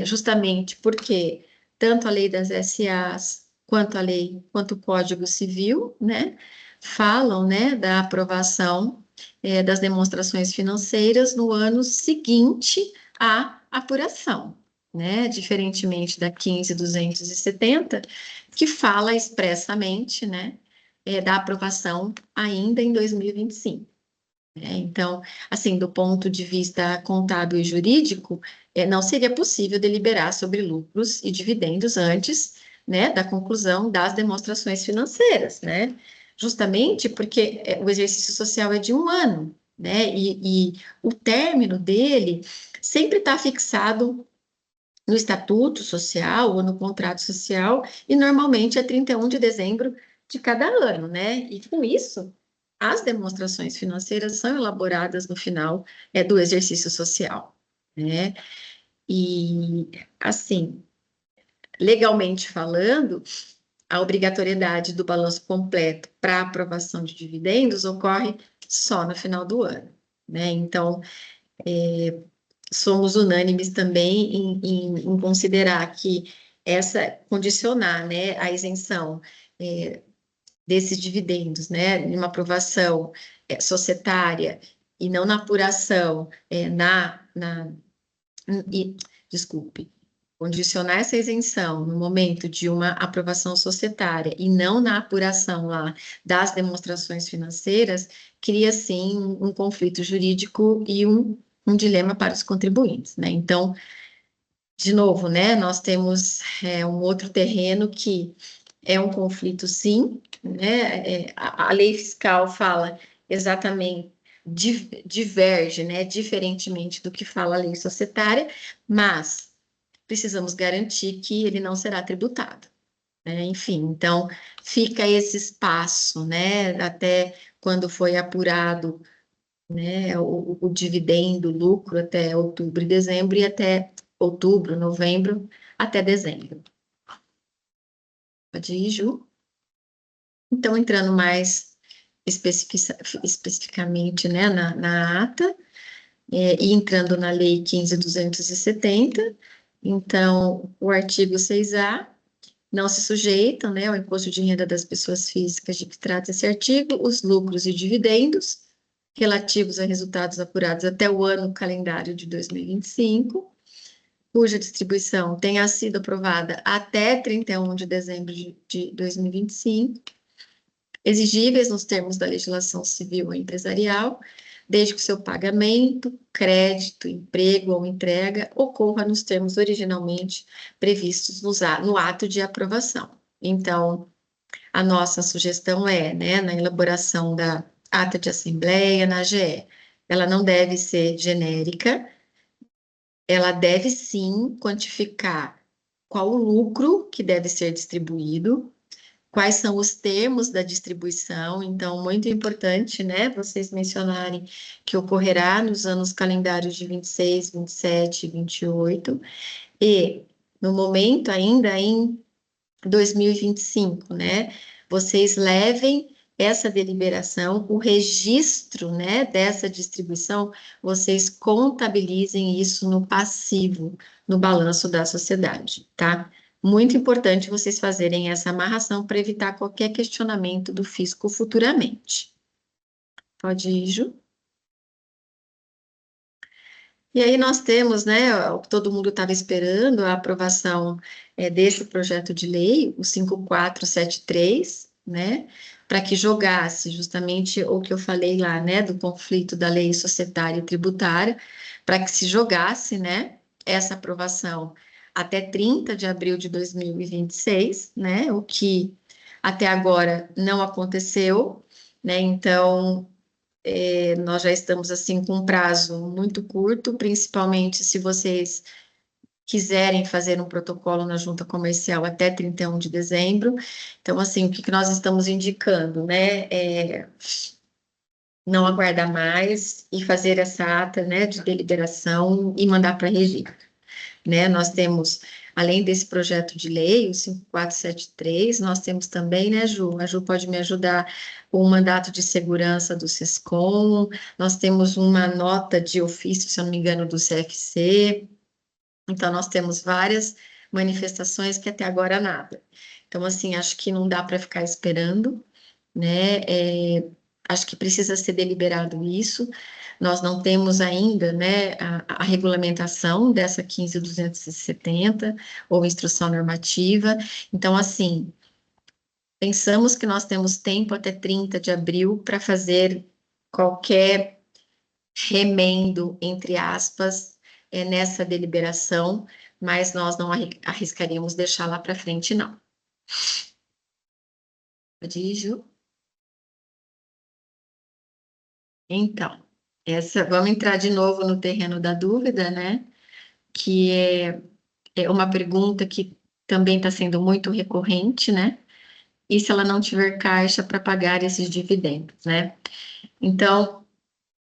justamente porque tanto a lei das SAs quanto o Código Civil, né, falam, né, da aprovação das demonstrações financeiras no ano seguinte à apuração, né, diferentemente da 15.270, que fala expressamente, né, da aprovação ainda em 2025. Então, assim, do ponto de vista contábil e jurídico, não seria possível deliberar sobre lucros e dividendos antes, né, da conclusão das demonstrações financeiras, né? Justamente porque o exercício social é de 1 ano, né? E o término dele sempre está fixado no estatuto social ou no contrato social, e normalmente é 31 de dezembro de cada ano, né? E com isso, as demonstrações financeiras são elaboradas no final do exercício social, né? E, assim, legalmente falando, a obrigatoriedade do balanço completo para aprovação de dividendos ocorre só no final do ano, né? Então, somos unânimes também em considerar que condicionar, né, a isenção desses dividendos, né, numa aprovação societária e não na apuração, desculpe, condicionar essa isenção no momento de uma aprovação societária e não na apuração lá das demonstrações financeiras, cria, sim, um conflito jurídico e um dilema para os contribuintes, né? Então, de novo, né, nós temos um outro terreno que é um conflito, sim, né? A lei fiscal fala exatamente, diverge, né, diferentemente do que fala a lei societária, mas precisamos garantir que ele não será tributado, né? Enfim, então fica esse espaço, né, até quando foi apurado, né, o dividendo, o lucro até outubro e dezembro, e até outubro, novembro, até dezembro. Pode ir, Ju? Então, entrando mais especificamente, né, na ata, e entrando na Lei 15.270, então, o artigo 6A, não se sujeitam, né, ao imposto de renda das pessoas físicas de que trata esse artigo, os lucros e dividendos relativos a resultados apurados até o ano calendário de 2025, cuja distribuição tenha sido aprovada até 31 de dezembro de 2025, exigíveis nos termos da legislação civil ou empresarial, desde que o seu pagamento, crédito, emprego ou entrega ocorra nos termos originalmente previstos no ato de aprovação. Então, a nossa sugestão né, na elaboração da ata de assembleia, na AGE, ela não deve ser genérica, ela deve sim quantificar qual o lucro que deve ser distribuído, quais são os termos da distribuição. Então, muito importante, né, vocês mencionarem que ocorrerá nos anos calendários de 26, 27 e 28, e no momento ainda em 2025, né, vocês levem essa deliberação, o registro, né, dessa distribuição, vocês contabilizem isso no passivo, no balanço da sociedade, tá? Muito importante vocês fazerem essa amarração para evitar qualquer questionamento do fisco futuramente. Pode ir, Ju? E aí nós temos, né, o que todo mundo estava esperando, a aprovação desse projeto de lei, o 5473, né, para que jogasse justamente o que eu falei lá, né, do conflito da lei societária e tributária, para que se jogasse, né, essa aprovação até 30 de abril de 2026, né, o que até agora não aconteceu, né, então nós já estamos assim com um prazo muito curto, principalmente se vocês quiserem fazer um protocolo na junta comercial até 31 de dezembro. Então, assim, o que nós estamos indicando, né? Não aguardar mais e fazer essa ata, né, de deliberação e mandar para a registro, né? Nós temos, além desse projeto de lei, o 5473, nós temos também, né, Ju? A Ju pode me ajudar com o mandato de segurança do SESCOM, nós temos uma nota de ofício, se eu não me engano, do CFC, então nós temos várias manifestações que até agora nada. Então, assim, acho que não dá para ficar esperando, né? Acho que precisa ser deliberado isso. Nós não temos ainda, né, a regulamentação dessa 15.270 ou instrução normativa. Então, assim, pensamos que nós temos tempo até 30 de abril para fazer qualquer remendo, entre aspas, nessa deliberação, mas nós não arriscaríamos deixar lá para frente, não. Pode ir, Ju? Então, vamos entrar de novo no terreno da dúvida, né? Que é uma pergunta que também está sendo muito recorrente, né? E se ela não tiver caixa para pagar esses dividendos, né? Então,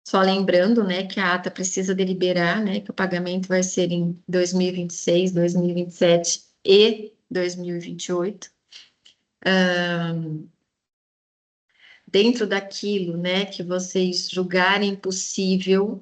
só lembrando, né, que a ata precisa deliberar, né, que o pagamento vai ser em 2026, 2027 e 2028. Dentro daquilo, né, que vocês julgarem possível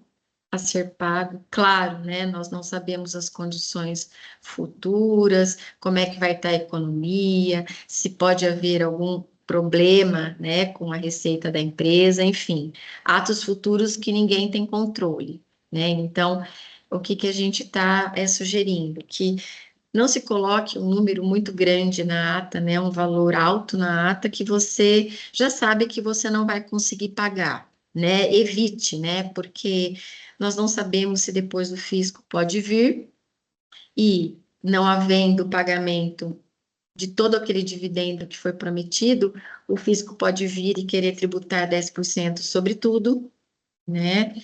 a ser pago, claro, né, nós não sabemos as condições futuras, como é que vai estar a economia, se pode haver algum problema, né, com a receita da empresa, enfim, atos futuros que ninguém tem controle, né, então, o que que a gente está sugerindo? Que não se coloque um número muito grande na ata, né, um valor alto na ata que você já sabe que você não vai conseguir pagar, né? Evite, né? Porque nós não sabemos se depois o fisco pode vir e, não havendo pagamento de todo aquele dividendo que foi prometido, o fisco pode vir e querer tributar 10% sobre tudo, né?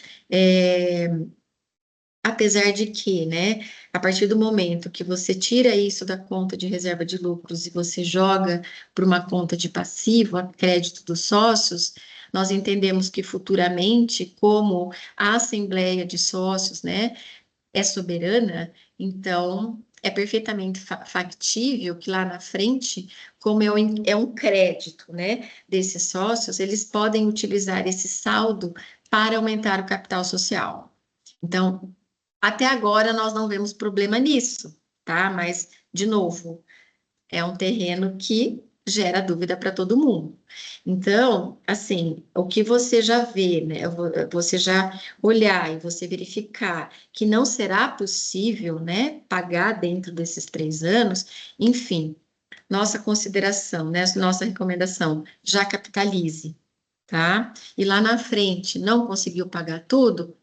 Apesar de que, né, a partir do momento que você tira isso da conta de reserva de lucros e você joga para uma conta de passivo, a crédito dos sócios, nós entendemos que futuramente, como a Assembleia de Sócios, né, é soberana, então é perfeitamente factível que lá na frente, como é um crédito, né, desses sócios, eles podem utilizar esse saldo para aumentar o capital social. Então, até agora nós não vemos problema nisso, tá? Mas, de novo, é um terreno que gera dúvida para todo mundo. Então, assim, o que você já vê, né? Você já olhar e você verificar que não será possível, né, pagar dentro desses 3 anos, enfim, nossa consideração, né? Nossa recomendação, já capitalize, tá? E lá na frente não conseguiu pagar tudo,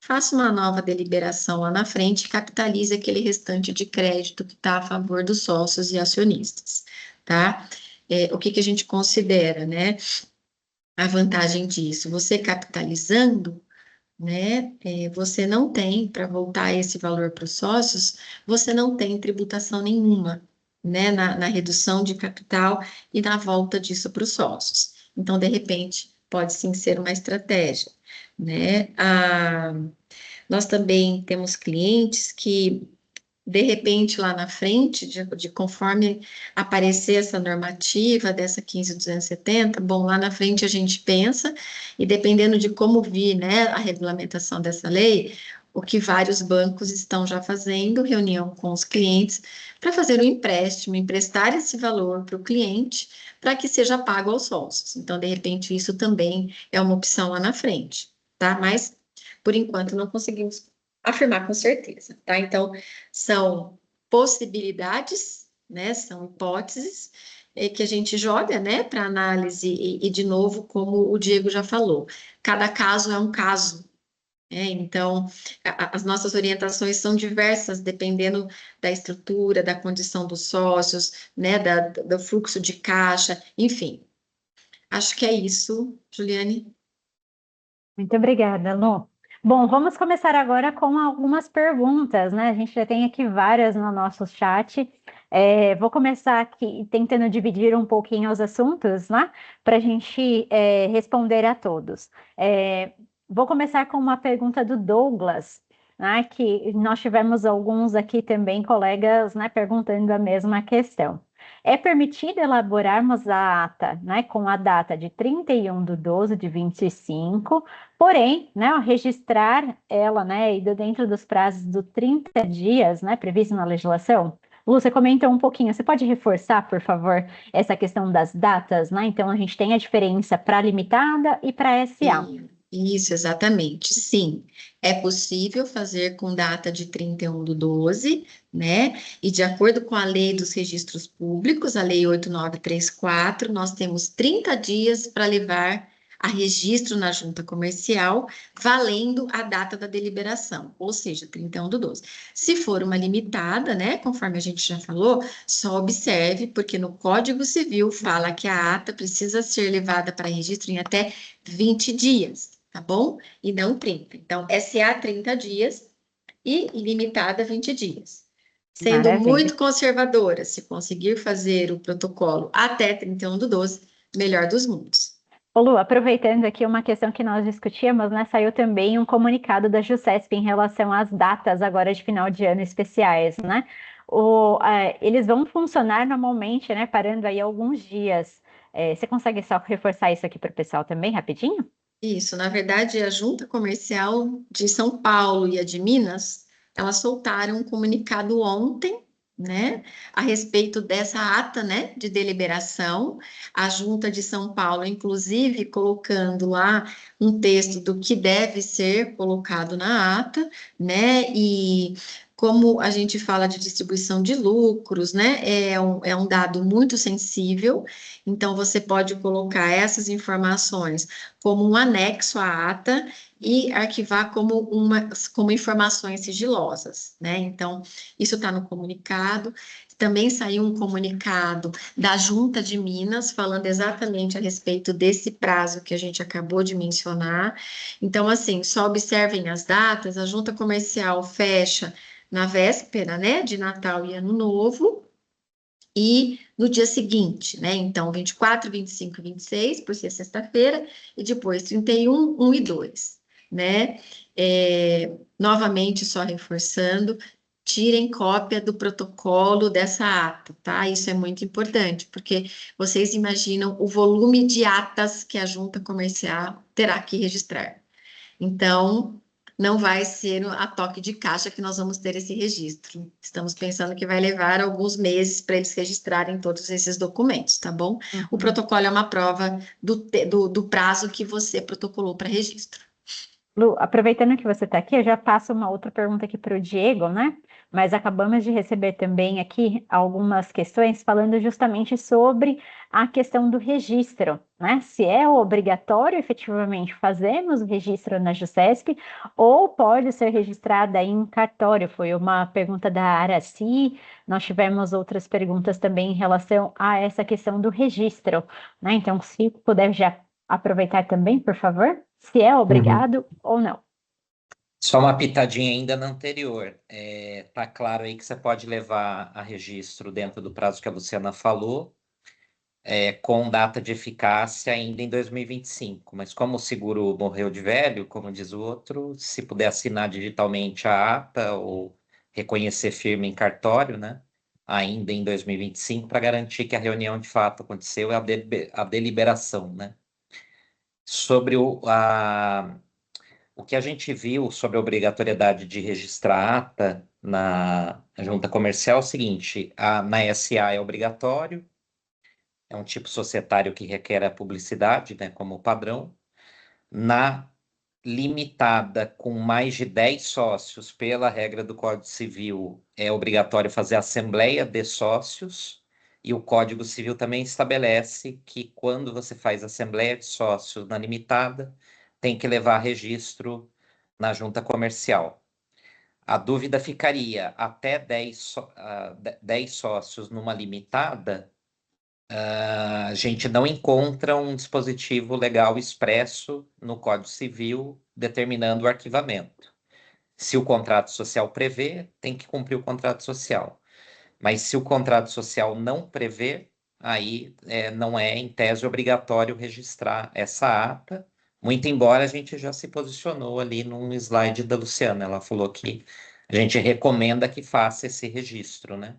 faça uma nova deliberação lá na frente e capitalize aquele restante de crédito que está a favor dos sócios e acionistas, tá? O que que a gente considera, né? A vantagem disso, você capitalizando, né? Você não tem, para voltar esse valor para os sócios, você não tem tributação nenhuma, né, na redução de capital e na volta disso para os sócios. Então, de repente, pode sim ser uma estratégia, né? Nós também temos clientes que, de repente, lá na frente, conforme aparecer essa normativa dessa 15.270, bom, lá na frente a gente pensa, e dependendo de como vir, né, a regulamentação dessa lei, o que vários bancos estão já fazendo, reunião com os clientes, para fazer um empréstimo, emprestar esse valor para o cliente, para que seja pago aos sócios. Então, de repente, isso também é uma opção lá na frente, tá? Mas, por enquanto, não conseguimos afirmar com certeza, tá? Então, são possibilidades, né? São hipóteses que a gente joga, né, para análise e, de novo, como o Diego já falou, cada caso é um caso. Então, as nossas orientações são diversas, dependendo da estrutura, da condição dos sócios, né, do fluxo de caixa, enfim. Acho que é isso, Juliane. Muito obrigada, Lu. Bom, vamos começar agora com algumas perguntas, né? A gente já tem aqui várias no nosso chat. Vou começar aqui tentando dividir um pouquinho os assuntos, né? Para a gente responder a todos. Vou começar com uma pergunta do Douglas, né? Que nós tivemos alguns aqui também, colegas, né? Perguntando a mesma questão. É permitido elaborarmos a ata, né, com a data de 31/12/25, porém, né, registrar ela, né, e dentro dos prazos dos 30 dias, né, previsto na legislação? Lu, você comentou um pouquinho, você pode reforçar, por favor, essa questão das datas, né? Então, a gente tem a diferença para limitada e para SA. Isso, exatamente. Sim, é possível fazer com data de 31/12, né? E de acordo com a lei dos registros públicos, a lei 8934, nós temos 30 dias para levar a registro na junta comercial, valendo a data da deliberação, ou seja, 31/12. Se for uma limitada, né, conforme a gente já falou, só observe, porque no Código Civil fala que a ata precisa ser levada para registro em até 20 dias, tá bom? E não 30. Então, SA 30 dias e limitada 20 dias. Sendo Maravilha. muito conservadora, se conseguir fazer o protocolo até 31/12, melhor dos mundos. Ô Lu, aproveitando aqui uma questão que nós discutíamos, né, saiu também um comunicado da JUSESP em relação às datas agora de final de ano especiais, né? Eles vão funcionar normalmente, né, parando aí alguns dias. Você consegue só reforçar isso aqui para o pessoal também, rapidinho? Isso, na verdade, a Junta Comercial de São Paulo e a de Minas, elas soltaram um comunicado ontem, né, a respeito dessa ata, né, de deliberação. A Junta de São Paulo, inclusive, colocando lá um texto do que deve ser colocado na ata, né, e como a gente fala de distribuição de lucros, né, é um dado muito sensível, então você pode colocar essas informações como um anexo à ata e arquivar como informações sigilosas, né? Então, isso está no comunicado. Também saiu um comunicado da Junta de Minas falando exatamente a respeito desse prazo que a gente acabou de mencionar. Então, assim, só observem as datas, a Junta Comercial fecha na véspera, né, de Natal e Ano Novo, e no dia seguinte, né? Então, 24, 25 e 26, por ser sexta-feira, e depois 31, 1 e 2, né? Novamente, só reforçando, tirem cópia do protocolo dessa ata, tá? Isso é muito importante, porque vocês imaginam o volume de atas que a junta comercial terá que registrar. Então, não vai ser a toque de caixa que nós vamos ter esse registro. Estamos pensando que vai levar alguns meses para eles registrarem todos esses documentos, tá bom? Uhum. O protocolo é uma prova do prazo que você protocolou para registro. Lu, aproveitando que você está aqui, eu já passo uma outra pergunta aqui para o Diego, né? Mas acabamos de receber também aqui algumas questões falando justamente sobre a questão do registro, né? Se é obrigatório efetivamente fazermos o registro na JUSESP ou pode ser registrada em cartório. Foi uma pergunta da Araci. Nós tivemos outras perguntas também em relação a essa questão do registro, né? Então, se puder já aproveitar também, por favor, se é obrigado ou não. Só uma pitadinha ainda na anterior. Tá claro aí que você pode levar a registro dentro do prazo que a Luciana falou, com data de eficácia ainda em 2025. Mas como o seguro morreu de velho, como diz o outro, se puder assinar digitalmente a ata ou reconhecer firme em cartório, né? Ainda em 2025, para garantir que a reunião de fato aconteceu, a deliberação, né? Sobre o que a gente viu sobre a obrigatoriedade de registrar a ata na junta comercial é o seguinte: na SA é obrigatório, é um tipo societário que requer a publicidade, né, como padrão. Na limitada, com mais de 10 sócios, pela regra do Código Civil, é obrigatório fazer assembleia de sócios, e o Código Civil também estabelece que quando você faz assembleia de sócios na limitada, tem que levar registro na junta comercial. A dúvida ficaria: até 10 sócios numa limitada, a gente não encontra um dispositivo legal expresso no Código Civil determinando o arquivamento. Se o contrato social prevê, tem que cumprir o contrato social. Mas se o contrato social não prevê, aí não é, em tese, obrigatório registrar essa ata, muito embora a gente já se posicionou ali num slide da Luciana. Ela falou que a gente recomenda que faça esse registro, né?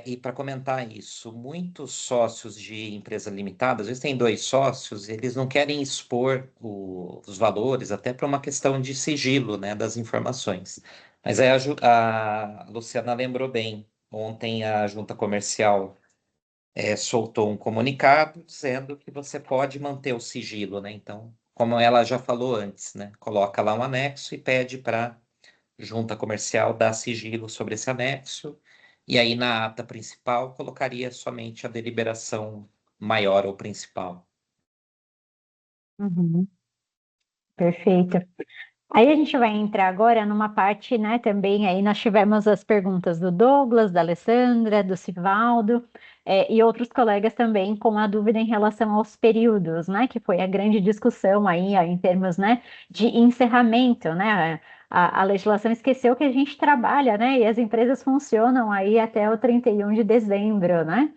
E para comentar isso, muitos sócios de empresa limitada, às vezes tem 2 sócios, eles não querem expor os valores, até para uma questão de sigilo, né, das informações. Mas aí a Luciana lembrou bem, ontem a junta comercial soltou um comunicado dizendo que você pode manter o sigilo, né? Então, como ela já falou antes, né, coloca lá um anexo e pede para junta comercial dar sigilo sobre esse anexo, e aí na ata principal colocaria somente a deliberação maior ou principal. Uhum, perfeito. Aí a gente vai entrar agora numa parte, né, também aí nós tivemos as perguntas do Douglas, da Alessandra, do Sivaldo, e outros colegas também com a dúvida em relação aos períodos, né, que foi a grande discussão aí, ó, em termos, né, de encerramento, né, a legislação esqueceu que a gente trabalha, né, e as empresas funcionam aí até o 31 de dezembro, né?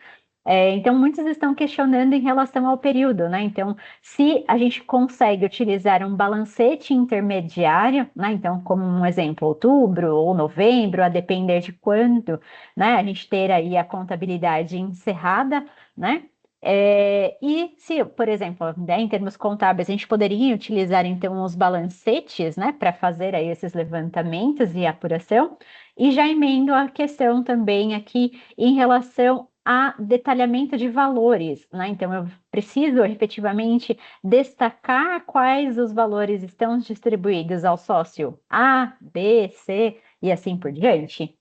Então, muitos estão questionando em relação ao período, né? Então, se a gente consegue utilizar um balancete intermediário, né? Então, como um exemplo, outubro ou novembro, a depender de quando, né? A gente ter aí a contabilidade encerrada, né? E se, por exemplo, né, em termos contábeis, a gente poderia utilizar então os balancetes, né, para fazer aí esses levantamentos e apuração, e já emendo a questão também aqui em relação a detalhamento de valores, né? Então, eu preciso efetivamente destacar quais os valores estão distribuídos ao sócio A, B, C e assim por diante.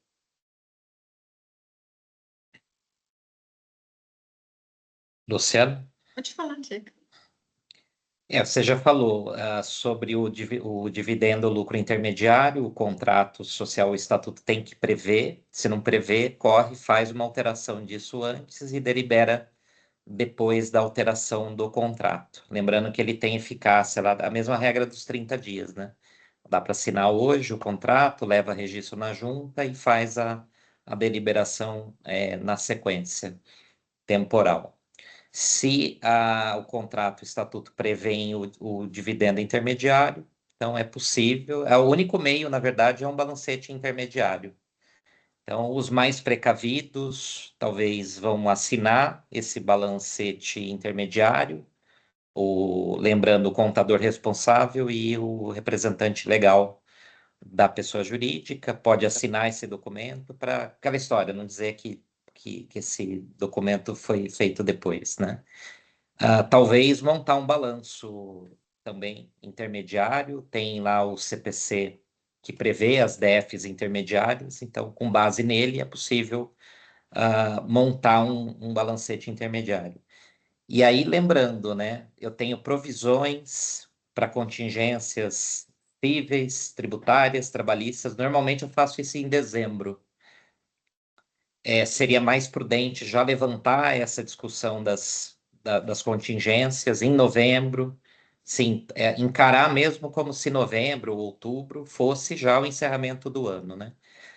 Luciano? Pode falar, Diego. Você já falou sobre o dividendo lucro intermediário, o contrato social, o estatuto tem que prever. Se não prever, corre, faz uma alteração disso antes e delibera depois da alteração do contrato. Lembrando que ele tem eficácia lá, a mesma regra dos 30 dias, né? Dá para assinar hoje o contrato, leva registro na junta e faz a deliberação na sequência temporal. Se o contrato, o estatuto prevê o dividendo intermediário, então é possível. O único meio, na verdade, é um balancete intermediário. Então, os mais precavidos talvez vão assinar esse balancete intermediário, lembrando o contador responsável e o representante legal da pessoa jurídica pode assinar esse documento para aquela história, não dizer que esse documento foi feito depois, né? Talvez montar um balanço também intermediário, tem lá o CPC que prevê as DEFs intermediárias, então, com base nele, é possível montar um balancete intermediário. E aí, lembrando, né, eu tenho provisões para contingências cíveis, tributárias, trabalhistas. Normalmente eu faço isso em dezembro. Seria mais prudente já levantar essa discussão das contingências em novembro, sim, encarar mesmo como se novembro ou outubro fosse já o encerramento do ano, né?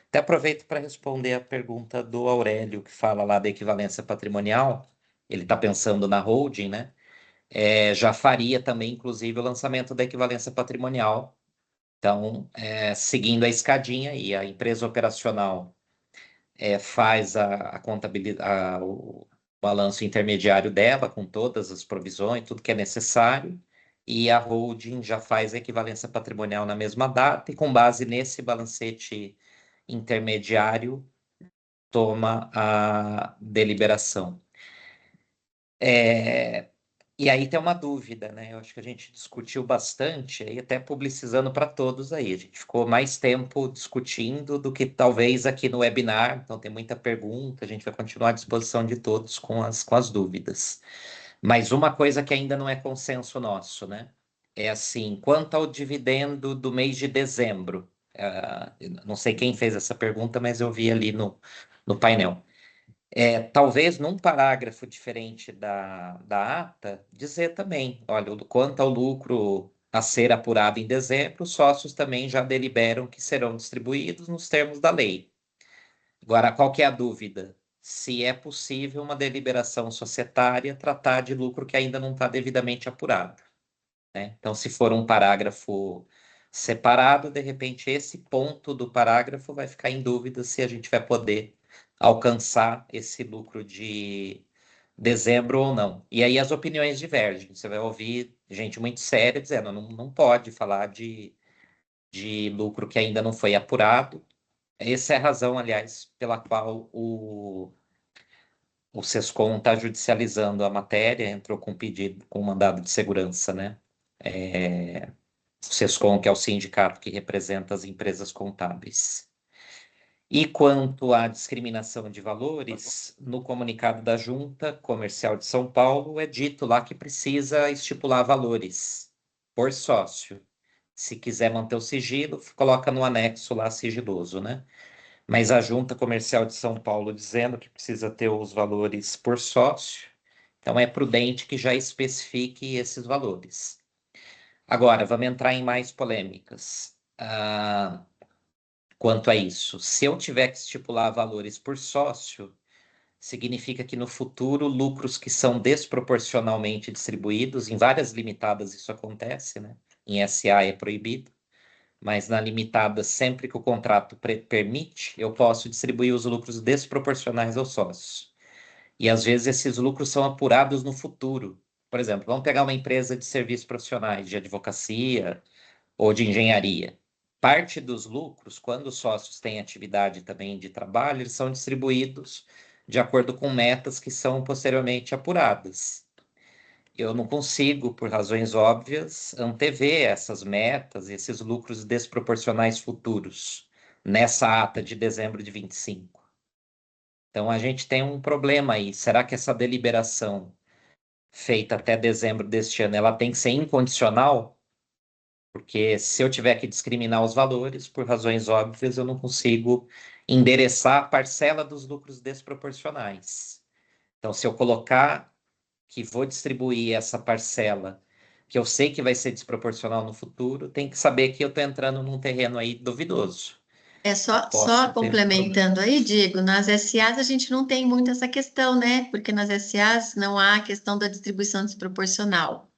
Até aproveito para responder a pergunta do Aurélio, que fala lá da equivalência patrimonial. Ele está pensando na holding, né? Já faria também, inclusive, o lançamento da equivalência patrimonial. Então, seguindo a escadinha aí, a empresa operacional faz a contabilidade, o balanço intermediário dela, com todas as provisões, tudo que é necessário, e a holding já faz a equivalência patrimonial na mesma data, e com base nesse balancete intermediário, toma a deliberação. E aí tem uma dúvida, né? Eu acho que a gente discutiu bastante, aí até publicizando para todos aí. A gente ficou mais tempo discutindo do que talvez aqui no webinar, então tem muita pergunta, a gente vai continuar à disposição de todos com as dúvidas. Mas uma coisa que ainda não é consenso nosso, né? É assim, quanto ao dividendo do mês de dezembro, não sei quem fez essa pergunta, mas eu vi ali no painel. Talvez num parágrafo diferente da ata, dizer também, olha, quanto ao lucro a ser apurado em dezembro, os sócios também já deliberam que serão distribuídos nos termos da lei. Agora, qual que é a dúvida? Se é possível uma deliberação societária tratar de lucro que ainda não está devidamente apurado, né? Então, se for um parágrafo separado, de repente esse ponto do parágrafo vai ficar em dúvida se a gente vai poder alcançar esse lucro de dezembro ou não. E aí as opiniões divergem. Você vai ouvir gente muito séria dizendo não pode falar de lucro que ainda não foi apurado. Essa é a razão, aliás, pela qual o Sescom está judicializando a matéria, entrou com pedido, com mandado de segurança, né? O Sescom, que é o sindicato que representa as empresas contábeis. E quanto à discriminação de valores, no comunicado da Junta Comercial de São Paulo é dito lá que precisa estipular valores por sócio. Se quiser manter o sigilo, coloca no anexo lá sigiloso, né? Mas a Junta Comercial de São Paulo dizendo que precisa ter os valores por sócio, então é prudente que já especifique esses valores. Agora, vamos entrar em mais polêmicas. Quanto a isso, se eu tiver que estipular valores por sócio, significa que no futuro lucros que são desproporcionalmente distribuídos, em várias limitadas isso acontece, né? Em SA é proibido, mas na limitada, sempre que o contrato permite, eu posso distribuir os lucros desproporcionais aos sócios. E às vezes esses lucros são apurados no futuro. Por exemplo, vamos pegar uma empresa de serviços profissionais, de advocacia ou de engenharia. Parte dos lucros, quando os sócios têm atividade também de trabalho, eles são distribuídos de acordo com metas que são posteriormente apuradas. Eu não consigo, por razões óbvias, antever essas metas, esses lucros desproporcionais futuros, nessa ata de dezembro de 25. Então, a gente tem um problema aí. Será que essa deliberação feita até dezembro deste ano, ela tem que ser incondicional? Porque se eu tiver que discriminar os valores, por razões óbvias, eu não consigo endereçar a parcela dos lucros desproporcionais. Então, se eu colocar que vou distribuir essa parcela, que eu sei que vai ser desproporcional no futuro, tem que saber que eu estou entrando num terreno aí duvidoso. Só Posso ter um problema. complementando aí, Diego, nas SAs a gente não tem muito essa questão, né? Porque nas SAs não há a questão da distribuição desproporcional,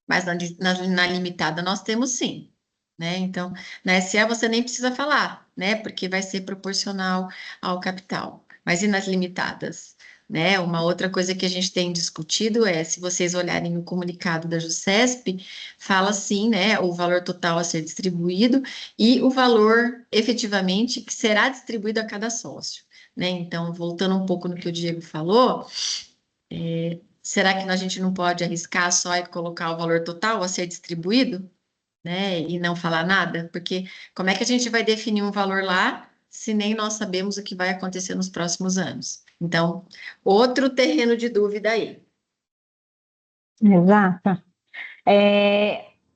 mas na limitada nós temos sim, né? Então, na SA você nem precisa falar, né? Porque vai ser proporcional ao capital. Mas e nas limitadas? Né? Uma outra coisa que a gente tem discutido é, se vocês olharem o comunicado da JUSCESP, fala assim, né? O valor total a ser distribuído e o valor efetivamente que será distribuído a cada sócio, né? Então, voltando um pouco no que o Diego falou, será que a gente não pode arriscar só e colocar o valor total a ser distribuído, né? E não falar nada? Porque como é que a gente vai definir um valor lá se nem nós sabemos o que vai acontecer nos próximos anos? Então, outro terreno de dúvida aí. Exato.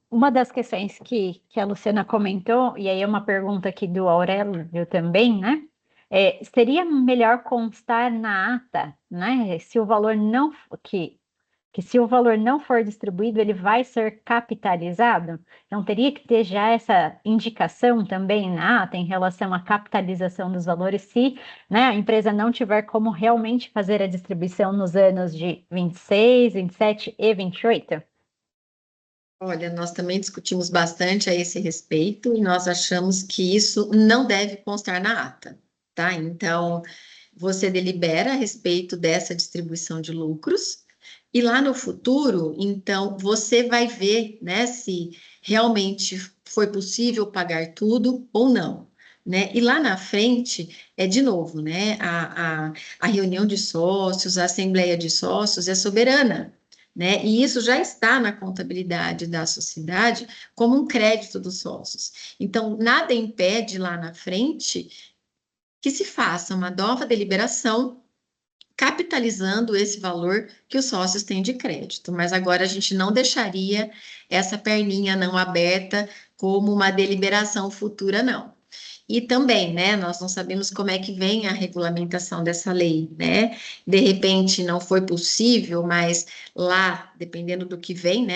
Uma das questões que a Luciana comentou, e aí é uma pergunta aqui do Aurélio também, né? Seria melhor constar na ata, né? Se o valor não, que que se o valor não for distribuído, ele vai ser capitalizado? Não teria que ter já essa indicação também na ata em relação à capitalização dos valores, se, né, a empresa não tiver como realmente fazer a distribuição nos anos de 26, 27 e 28? Olha, nós também discutimos bastante a esse respeito e nós achamos que isso não deve constar na ata, tá? Então, você delibera a respeito dessa distribuição de lucros e lá no futuro, então, você vai ver, né, se realmente foi possível pagar tudo ou não, né? E lá na frente, de novo, né, a reunião de sócios, a assembleia de sócios é soberana, né? E isso já está na contabilidade da sociedade como um crédito dos sócios. Então, nada impede lá na frente que se faça uma nova deliberação capitalizando esse valor que os sócios têm de crédito. Mas agora a gente não deixaria essa perninha não aberta como uma deliberação futura, não. E também, né, nós não sabemos como é que vem a regulamentação dessa lei, né? De repente não foi possível, mas lá, dependendo do que vem,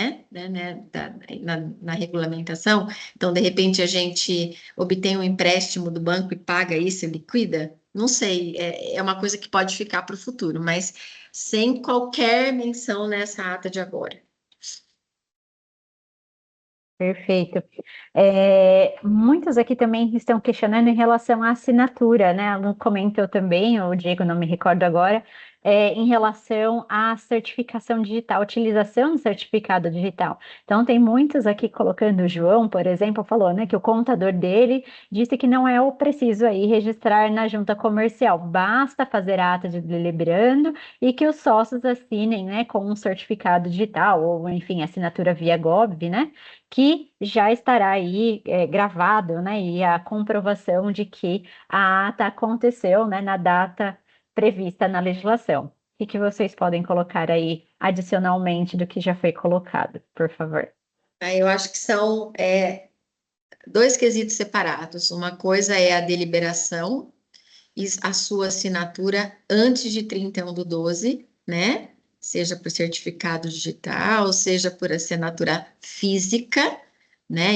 na regulamentação, então de repente a gente obtém um empréstimo do banco e paga isso e liquida. Não sei, é uma coisa que pode ficar para o futuro, mas sem qualquer menção nessa ata de agora. Perfeito. Muitos aqui também estão questionando em relação à assinatura, né? A Lu comentou também, o Diego, não me recordo agora, em relação à certificação digital, utilização do certificado digital. Então, tem muitos aqui colocando, o João, por exemplo, falou, né, que o contador dele disse que não é o preciso aí registrar na junta comercial, basta fazer a ata de deliberando e que os sócios assinem, né, com um certificado digital, ou enfim, assinatura via Gov, né? Que já estará aí gravado, né, e a comprovação de que a ata aconteceu, né, na data prevista na legislação. O que vocês podem colocar aí adicionalmente do que já foi colocado, por favor? Eu acho que são dois quesitos separados. Uma coisa é a deliberação e a sua assinatura antes de 31/12, né? Seja por certificado digital, seja por assinatura física, né?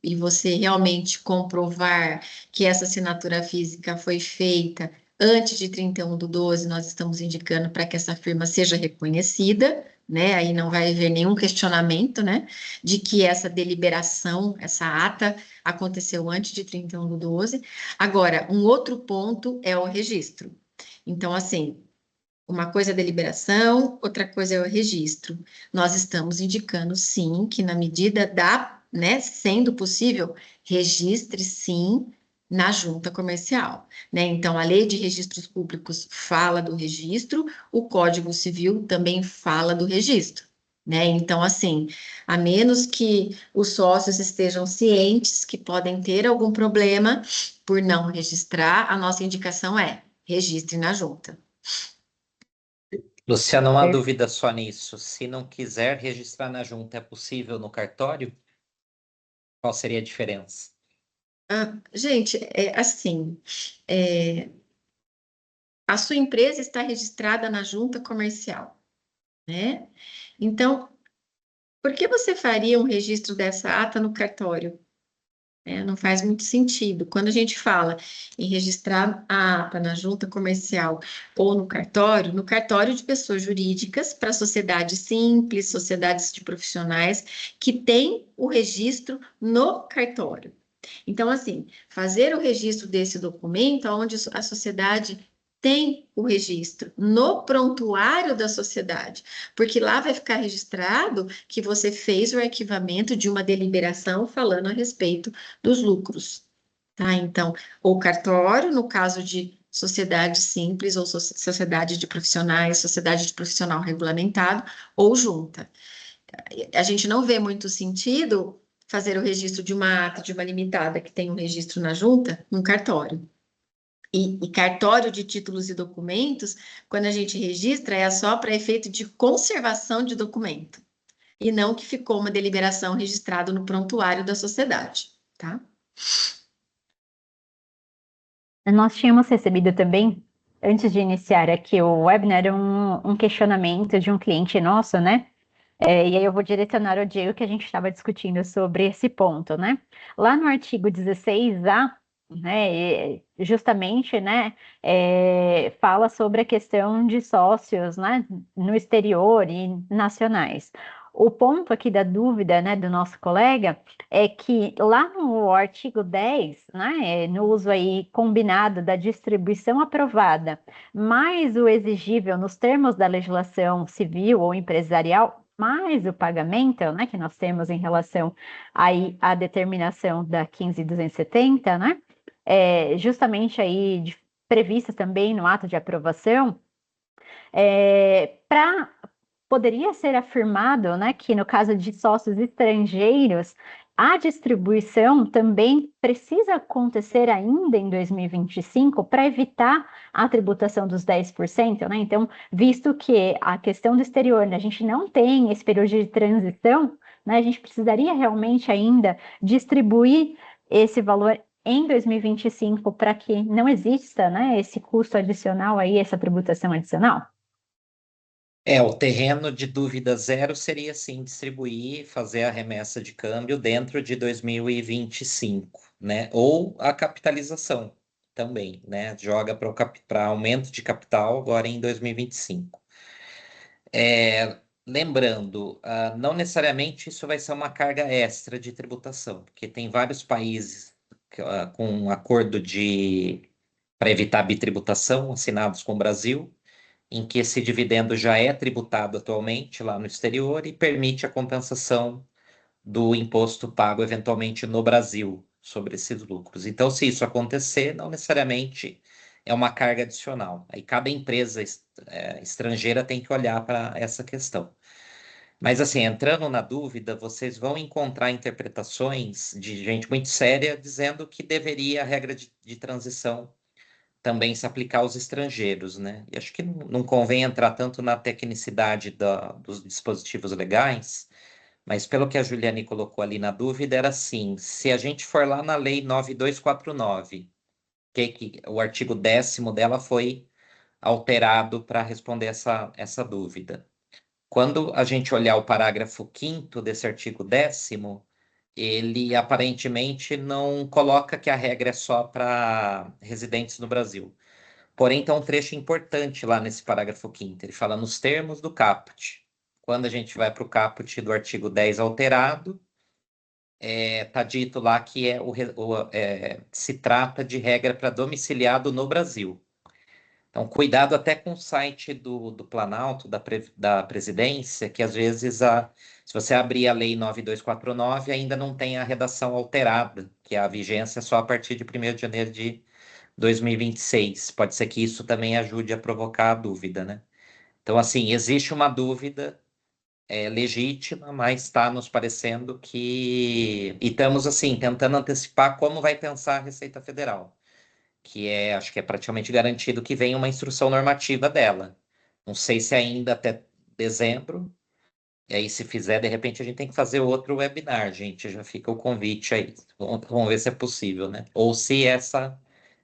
E você realmente comprovar que essa assinatura física foi feita antes de 31/12, nós estamos indicando para que essa firma seja reconhecida, né? Aí não vai haver nenhum questionamento, né? De que essa deliberação, essa ata aconteceu antes de 31/12. Agora, um outro ponto é o registro. Então, assim, uma coisa é a deliberação, outra coisa é o registro. Nós estamos indicando, sim, que na medida da, né, sendo possível, registre, sim, na junta comercial, né? Então, a lei de registros públicos fala do registro, o Código Civil também fala do registro, né? Então, assim, a menos que os sócios estejam cientes que podem ter algum problema por não registrar, a nossa indicação é registre na junta. Luciano, uma dúvida só nisso. Se não quiser registrar na junta, é possível no cartório? Qual seria a diferença? Gente, assim, a sua empresa está registrada na junta comercial, né? Então, por que você faria um registro dessa ata no cartório? Não faz muito sentido. Quando a gente fala em registrar a ata na junta comercial ou no cartório de pessoas jurídicas, para sociedades simples, sociedades de profissionais, que tem o registro no cartório. Então, assim, fazer o registro desse documento, onde a sociedade tem o registro no prontuário da sociedade, porque lá vai ficar registrado que você fez o arquivamento de uma deliberação falando a respeito dos lucros, tá? Então, ou cartório, no caso de sociedade simples, ou sociedade de profissionais, sociedade de profissional regulamentado, ou junta. A gente não vê muito sentido fazer o registro de uma ata de uma limitada que tem um registro na junta, num cartório. E cartório de títulos e documentos, quando a gente registra, é só para efeito de conservação de documento, e não que ficou uma deliberação registrada no prontuário da sociedade, tá? Nós tínhamos recebido também antes de iniciar aqui o webinar, um questionamento de um cliente nosso, né? E aí eu vou direcionar ao Diego que a gente estava discutindo sobre esse ponto, né? Lá no artigo 16A, né, justamente, né, fala sobre a questão de sócios, né, no exterior e nacionais. O ponto aqui da dúvida, né, do nosso colega é que lá no artigo 10, né, no uso aí combinado da distribuição aprovada, mais o exigível nos termos da legislação civil ou empresarial, mais o pagamento, né, que nós temos em relação aí à determinação da 15.270, né, justamente aí prevista também no ato de aprovação, poderia ser afirmado, né, que no caso de sócios estrangeiros, a distribuição também precisa acontecer ainda em 2025 para evitar a tributação dos 10%, né? Então, visto que a questão do exterior, né, a gente não tem esse período de transição, né, a gente precisaria realmente ainda distribuir esse valor em 2025 para que não exista, né, esse custo adicional aí, essa tributação adicional? O terreno de dúvida zero seria sim distribuir, fazer a remessa de câmbio dentro de 2025, né? Ou a capitalização também, né? Joga para aumento de capital agora em 2025. Lembrando, não necessariamente isso vai ser uma carga extra de tributação, porque tem vários países com um acordo para evitar bitributação assinados com o Brasil, em que esse dividendo já é tributado atualmente lá no exterior e permite a compensação do imposto pago eventualmente no Brasil sobre esses lucros. Então, se isso acontecer, não necessariamente é uma carga adicional. Aí cada empresa estrangeira tem que olhar para essa questão. Mas assim, entrando na dúvida, vocês vão encontrar interpretações de gente muito séria dizendo que deveria a regra de transição também se aplicar aos estrangeiros, né? E acho que não convém entrar tanto na tecnicidade dos dispositivos legais, mas pelo que a Juliane colocou ali na dúvida, era assim: se a gente for lá na Lei 9249, que o artigo 10º dela foi alterado para responder essa dúvida. Quando a gente olhar o parágrafo 5º desse artigo 10º, ele aparentemente não coloca que a regra é só para residentes no Brasil. Porém, tem um trecho importante lá nesse parágrafo 5º. Ele fala nos termos do caput. Quando a gente vai para o caput do artigo 10 alterado, está dito lá que se trata de regra para domiciliado no Brasil. Então, cuidado até com o site do Planalto, da Presidência, que às vezes, se você abrir a Lei 9249, ainda não tem a redação alterada, que é a vigência só a partir de 1º de janeiro de 2026. Pode ser que isso também ajude a provocar a dúvida, né? Então, assim, existe uma dúvida legítima, mas está nos parecendo que... E estamos, assim, tentando antecipar como vai pensar a Receita Federal, acho que é praticamente garantido que venha uma instrução normativa dela. Não sei se ainda até dezembro, e aí se fizer, de repente a gente tem que fazer outro webinar, gente, já fica o convite aí. Vamos ver se é possível, né? Ou se essa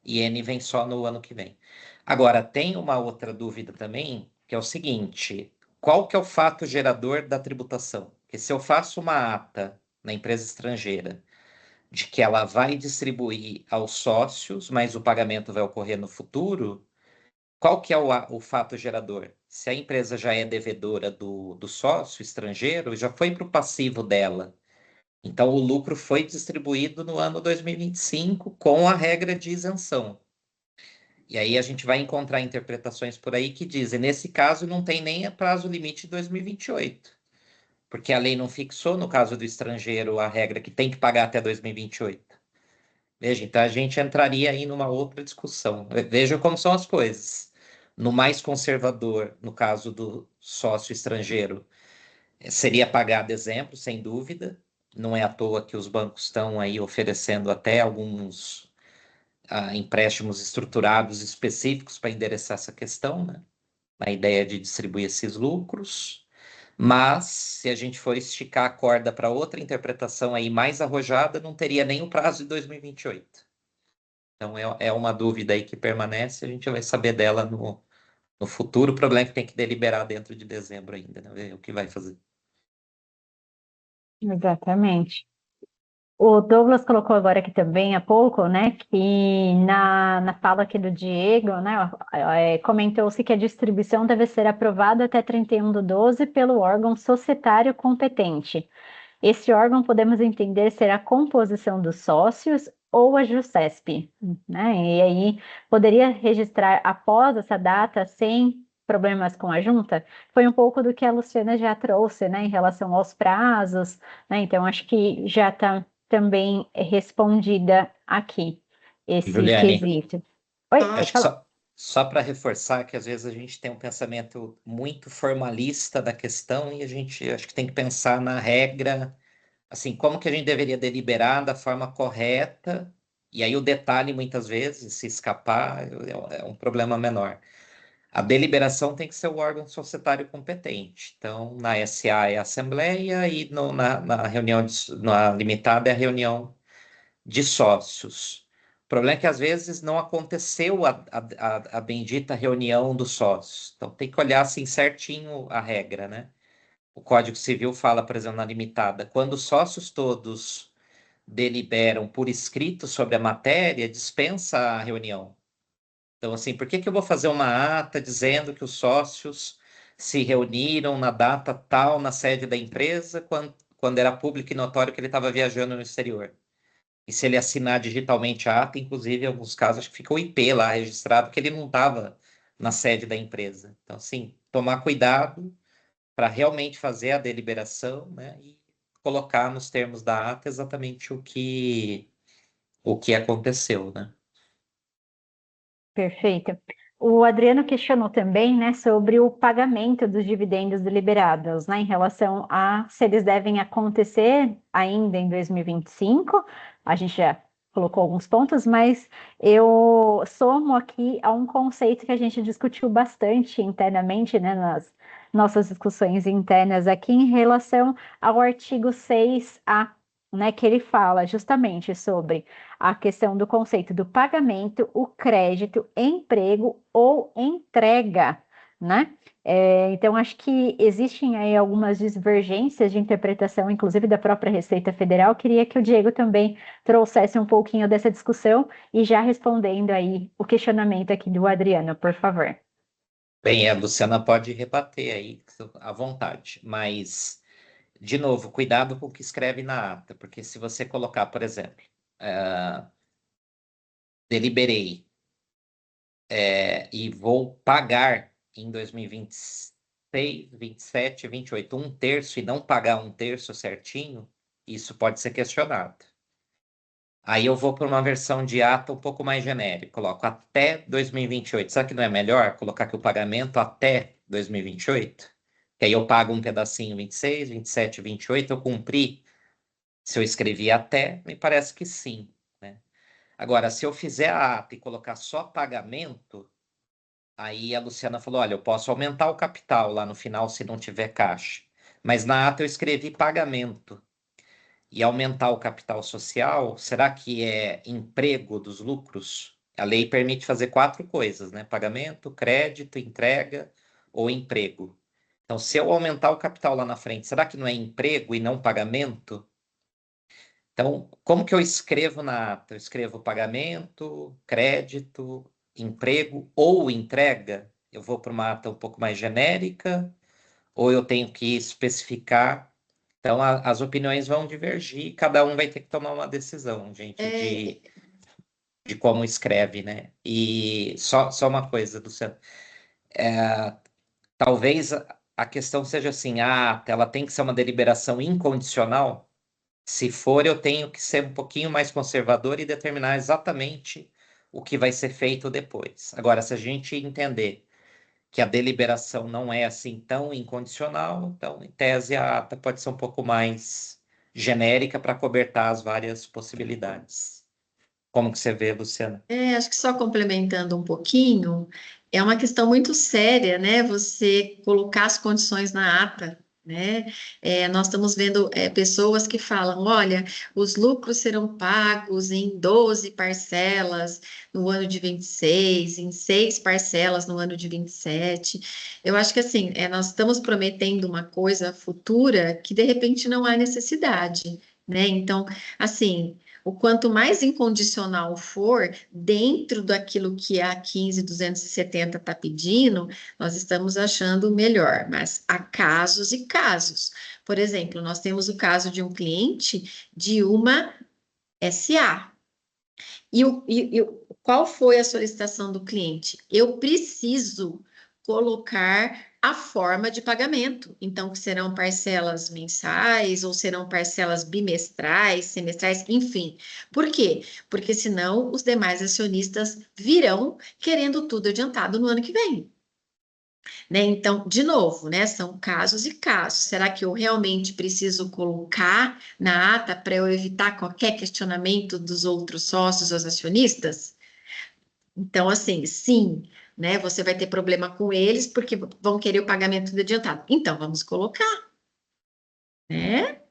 IN vem só no ano que vem. Agora, tem uma outra dúvida também, que é o seguinte: qual que é o fato gerador da tributação? Porque se eu faço uma ata na empresa estrangeira de que ela vai distribuir aos sócios, mas o pagamento vai ocorrer no futuro, qual que é o fato gerador? Se a empresa já é devedora do sócio estrangeiro, já foi para o passivo dela. Então, o lucro foi distribuído no ano 2025 com a regra de isenção. E aí a gente vai encontrar interpretações por aí que dizem, nesse caso, não tem nem prazo limite de 2028, porque a lei não fixou, no caso do estrangeiro, a regra que tem que pagar até 2028. Veja, então a gente entraria aí numa outra discussão. Veja como são as coisas. No mais conservador, no caso do sócio estrangeiro, seria pagar dezembro, sem dúvida. Não é à toa que os bancos estão aí oferecendo até alguns empréstimos estruturados específicos para endereçar essa questão, né? A ideia de distribuir esses lucros. Mas, se a gente for esticar a corda para outra interpretação aí mais arrojada, não teria nem o prazo de 2028. Então, é uma dúvida aí que permanece, a gente vai saber dela no futuro. O problema é que tem que deliberar dentro de dezembro ainda, né? Ver o que vai fazer. Exatamente. O Douglas colocou agora aqui também há pouco, né, que na fala aqui do Diego, né, comentou-se que a distribuição deve ser aprovada até 31/12 pelo órgão societário competente. Esse órgão podemos entender ser a composição dos sócios ou a JUSESP, né? E aí poderia registrar após essa data sem problemas com a junta? Foi um pouco do que a Luciana já trouxe, né, em relação aos prazos, né? Então acho que já está também respondida aqui esse Juliane, quesito. Oi, pode acho que falar. só para reforçar que às vezes a gente tem um pensamento muito formalista da questão e a gente acho que tem que pensar na regra, assim, como que a gente deveria deliberar da forma correta, e aí o detalhe muitas vezes, se escapar, é um problema menor. A deliberação tem que ser o órgão societário competente. Então, na SA é a Assembleia e na reunião na limitada é a reunião de sócios. O problema é que às vezes não aconteceu a bendita reunião dos sócios. Então, tem que olhar assim certinho a regra, né? O Código Civil fala, por exemplo, na limitada, quando os sócios todos deliberam por escrito sobre a matéria, dispensa a reunião. Então, assim, por que que eu vou fazer uma ata dizendo que os sócios se reuniram na data tal na sede da empresa, quando era público e notório que ele estava viajando no exterior? E se ele assinar digitalmente a ata, inclusive, em alguns casos, acho que fica o IP lá registrado, que ele não estava na sede da empresa. Então, assim, tomar cuidado para realmente fazer a deliberação, né, e colocar nos termos da ata exatamente o que aconteceu, né? Perfeito. O Adriano questionou também, né, sobre o pagamento dos dividendos deliberados, né, em relação a se eles devem acontecer ainda em 2025. A gente já colocou alguns pontos, mas eu somo aqui a um conceito que a gente discutiu bastante internamente, né, nas nossas discussões internas aqui, em relação ao artigo 6A, né, que ele fala justamente sobre a questão do conceito do pagamento, o crédito, emprego ou entrega, né? Então, acho que existem aí algumas divergências de interpretação, inclusive da própria Receita Federal. Queria que o Diego também trouxesse um pouquinho dessa discussão e já respondendo aí o questionamento aqui do Adriano, por favor. Bem, a Luciana pode rebater aí à vontade, mas, de novo, cuidado com o que escreve na ata, porque se você colocar, por exemplo, deliberei e vou pagar em 2026, 27, 28, um terço e não pagar um terço certinho, isso pode ser questionado. Aí eu vou para uma versão de ata um pouco mais genérica, coloco até 2028. Será que não é melhor colocar que o pagamento até 2028? Que aí eu pago um pedacinho 26, 27, 28, eu cumpri. Se eu escrevi até, me parece que sim, né? Agora, se eu fizer a ata e colocar só pagamento, aí a Luciana falou: olha, eu posso aumentar o capital lá no final se não tiver caixa. Mas na ata eu escrevi pagamento. E aumentar o capital social, será que é emprego dos lucros? A lei permite fazer 4 coisas, né? Pagamento, crédito, entrega ou emprego. Então, se eu aumentar o capital lá na frente, será que não é emprego e não pagamento? Então, como que eu escrevo na ata? Eu escrevo pagamento, crédito, emprego ou entrega? Eu vou para uma ata um pouco mais genérica ou eu tenho que especificar? Então, as opiniões vão divergir, cada um vai ter que tomar uma decisão, gente, É, de como escreve, né? E só uma coisa, Luciano, talvez a questão seja assim, ela tem que ser uma deliberação incondicional. Se for, eu tenho que ser um pouquinho mais conservador e determinar exatamente o que vai ser feito depois. Agora, se a gente entender que a deliberação não é assim tão incondicional, então, em tese, a ata pode ser um pouco mais genérica para cobertar as várias possibilidades. Como que você vê, Luciana? acho que só complementando um pouquinho, é uma questão muito séria, né? Você colocar as condições na ata, né? Nós estamos vendo pessoas que falam, olha, os lucros serão pagos em 12 parcelas no ano de 26, em 6 parcelas no ano de 27. Eu acho que assim, nós estamos prometendo uma coisa futura que de repente não há necessidade, né? Então, assim, o quanto mais incondicional for, dentro daquilo que a 15.270 está pedindo, nós estamos achando melhor, mas há casos e casos. Por exemplo, nós temos o caso de um cliente de uma SA. Qual foi a solicitação do cliente? Eu preciso colocar a forma de pagamento. Então, que serão parcelas mensais ou serão parcelas bimestrais, semestrais, enfim. Por quê? Porque senão os demais acionistas virão querendo tudo adiantado no ano que vem. Né? Então, de novo, né? São casos e casos. Será que eu realmente preciso colocar na ata para eu evitar qualquer questionamento dos outros sócios, os acionistas? Então, assim, sim, né? Você vai ter problema com eles porque vão querer o pagamento de adiantado. Então, vamos colocar, né?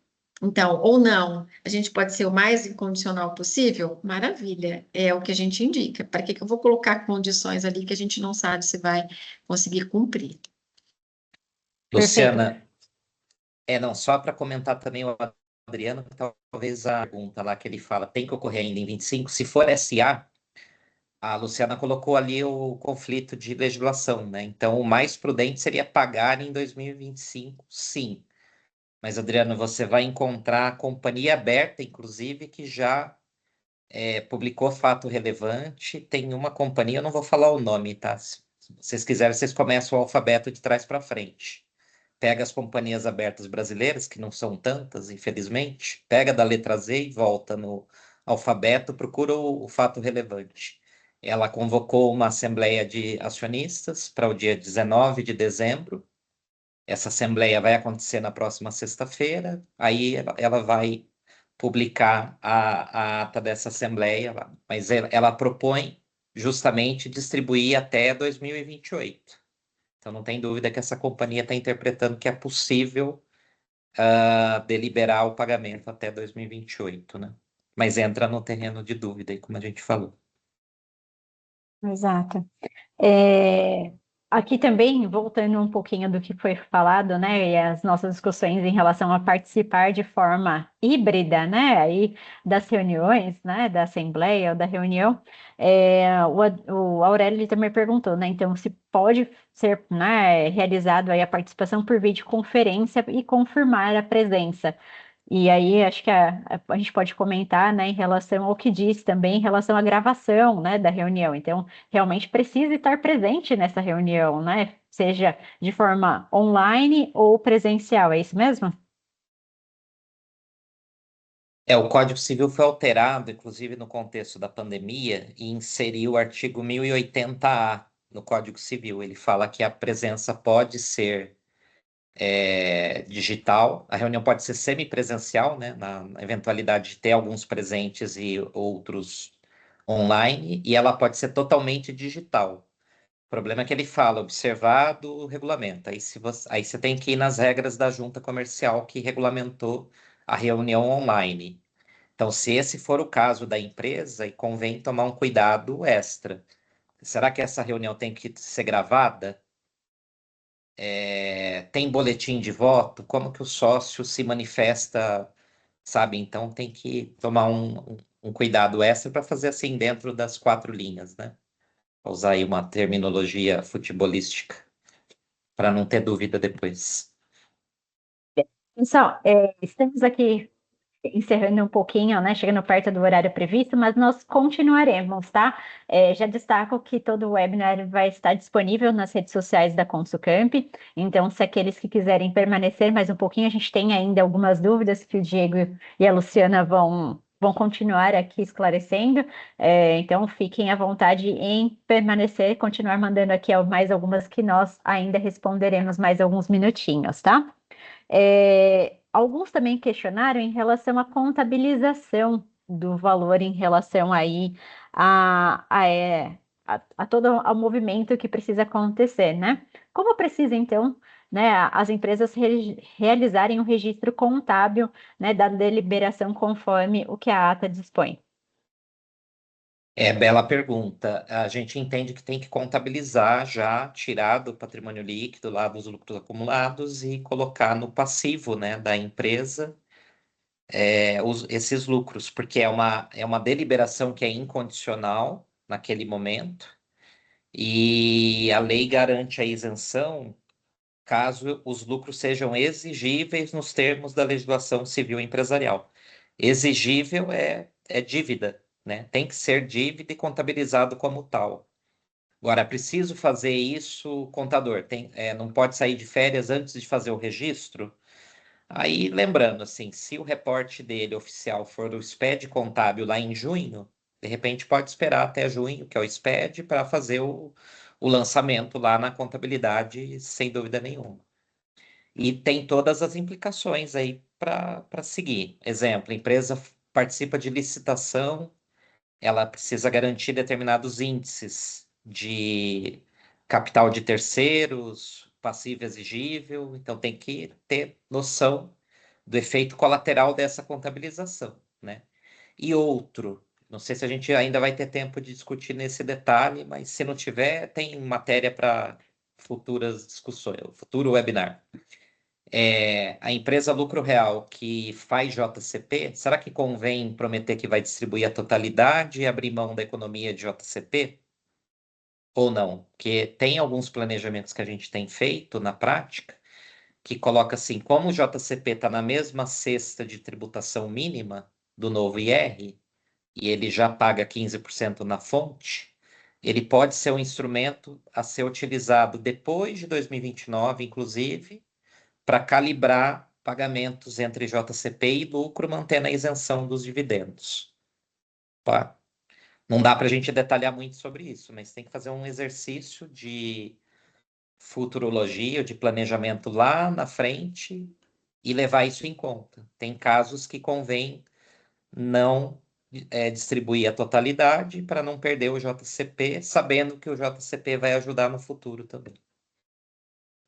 Então, ou não, a gente pode ser o mais incondicional possível? Maravilha, é o que a gente indica. Para que eu vou colocar condições ali que a gente não sabe se vai conseguir cumprir? Perfeito. Luciana, não, só para comentar também o Adriano, que talvez a pergunta lá que ele fala tem que ocorrer ainda em 25, se for SA, a Luciana colocou ali o conflito de legislação, né? Então, o mais prudente seria pagar em 2025, sim. Mas, Adriano, você vai encontrar a companhia aberta, inclusive, que já publicou fato relevante. Tem uma companhia, eu não vou falar o nome, tá? Se vocês quiserem, vocês começam o alfabeto de trás para frente. Pega as companhias abertas brasileiras, que não são tantas, infelizmente, pega da letra Z e volta no alfabeto, procura o fato relevante. Ela convocou uma assembleia de acionistas para o dia 19 de dezembro. Essa assembleia vai acontecer na próxima sexta-feira, aí ela vai publicar a ata dessa assembleia, mas ela propõe justamente distribuir até 2028. Então não tem dúvida que essa companhia está interpretando que é possível deliberar o pagamento até 2028, né? Mas entra no terreno de dúvida, aí, como a gente falou. Exato. É, aqui também, voltando um pouquinho do que foi falado, né, e as nossas discussões em relação a participar de forma híbrida, né, aí das reuniões, né, da assembleia ou da reunião, o Aurélio ele também perguntou, né, então se pode ser, né, realizado aí a participação por videoconferência e confirmar a presença. E aí, acho que a gente pode comentar, né, em relação ao que diz também, em relação à gravação, né, da reunião. Então, realmente precisa estar presente nessa reunião, né, seja de forma online ou presencial, é isso mesmo? O Código Civil foi alterado, inclusive no contexto da pandemia, e inseriu o artigo 1080-A no Código Civil. Ele fala que a presença pode ser digital, a reunião pode ser semipresencial, né, na eventualidade de ter alguns presentes e outros online, e ela pode ser totalmente digital. O problema é que ele fala, observado o regulamento. Aí você tem que ir nas regras da junta comercial que regulamentou a reunião online. Então, se esse for o caso da empresa, convém tomar um cuidado extra. Será que essa reunião tem que ser gravada? Tem boletim de voto? Como que o sócio se manifesta, sabe? Então, tem que tomar um cuidado extra para fazer assim dentro das 4 linhas, né? Vou usar aí uma terminologia futebolística, para não ter dúvida depois. Pessoal, estamos aqui encerrando um pouquinho, né? Chegando perto do horário previsto, mas nós continuaremos, tá? Já destaco que todo o webinar vai estar disponível nas redes sociais da Consulcamp. Então, se aqueles que quiserem permanecer mais um pouquinho, a gente tem ainda algumas dúvidas que o Diego e a Luciana vão continuar aqui esclarecendo. Então, fiquem à vontade em permanecer, continuar mandando aqui mais algumas que nós ainda responderemos mais alguns minutinhos, tá? Alguns também questionaram em relação à contabilização do valor em relação aí a todo o movimento que precisa acontecer, né? Como precisa, então, né, as empresas realizarem o registro contábil, né, da deliberação conforme o que a ata dispõe? Bela pergunta. A gente entende que tem que contabilizar já, tirar do patrimônio líquido lá dos lucros acumulados e colocar no passivo, né, da empresa esses lucros, porque é uma deliberação que é incondicional naquele momento e a lei garante a isenção caso os lucros sejam exigíveis nos termos da legislação civil empresarial. Exigível é dívida, né? Tem que ser dívida e contabilizado como tal. Agora, é preciso fazer isso, contador, não pode sair de férias antes de fazer o registro? Aí, lembrando, assim, se o reporte dele oficial for o SPED contábil lá em junho, de repente pode esperar até junho, que é o SPED, para fazer o lançamento lá na contabilidade, sem dúvida nenhuma. E tem todas as implicações aí para seguir. Exemplo, a empresa participa de licitação, ela precisa garantir determinados índices de capital de terceiros, passivo exigível, então tem que ter noção do efeito colateral dessa contabilização, né? E outro, não sei se a gente ainda vai ter tempo de discutir nesse detalhe, mas se não tiver, tem matéria para futuras discussões, futuro webinar. A empresa lucro real que faz JCP, será que convém prometer que vai distribuir a totalidade e abrir mão da economia de JCP? Ou não? Porque tem alguns planejamentos que a gente tem feito na prática que coloca assim, como o JCP está na mesma cesta de tributação mínima do novo IR, e ele já paga 15% na fonte, ele pode ser um instrumento a ser utilizado depois de 2029, inclusive, para calibrar pagamentos entre JCP e lucro, mantendo a isenção dos dividendos. Tá? Não dá para a gente detalhar muito sobre isso, mas tem que fazer um exercício de futurologia, de planejamento lá na frente e levar isso em conta. Tem casos que convém não distribuir a totalidade para não perder o JCP, sabendo que o JCP vai ajudar no futuro também.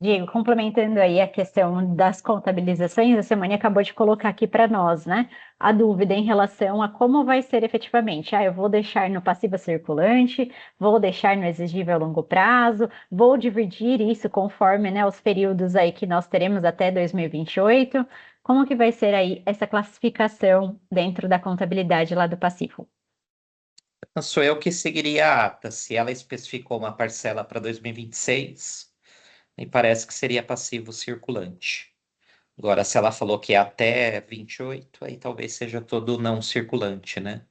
Diego, complementando aí a questão das contabilizações, a Semana acabou de colocar aqui para nós, né? A dúvida em relação a como vai ser efetivamente. Eu vou deixar no passivo circulante, vou deixar no exigível a longo prazo, vou dividir isso conforme, né, os períodos aí que nós teremos até 2028. Como que vai ser aí essa classificação dentro da contabilidade lá do passivo? Então, sou eu que seguiria a ata. Se ela especificou uma parcela para 2026, me parece que seria passivo circulante. Agora, se ela falou que é até 28, aí talvez seja todo não circulante, né?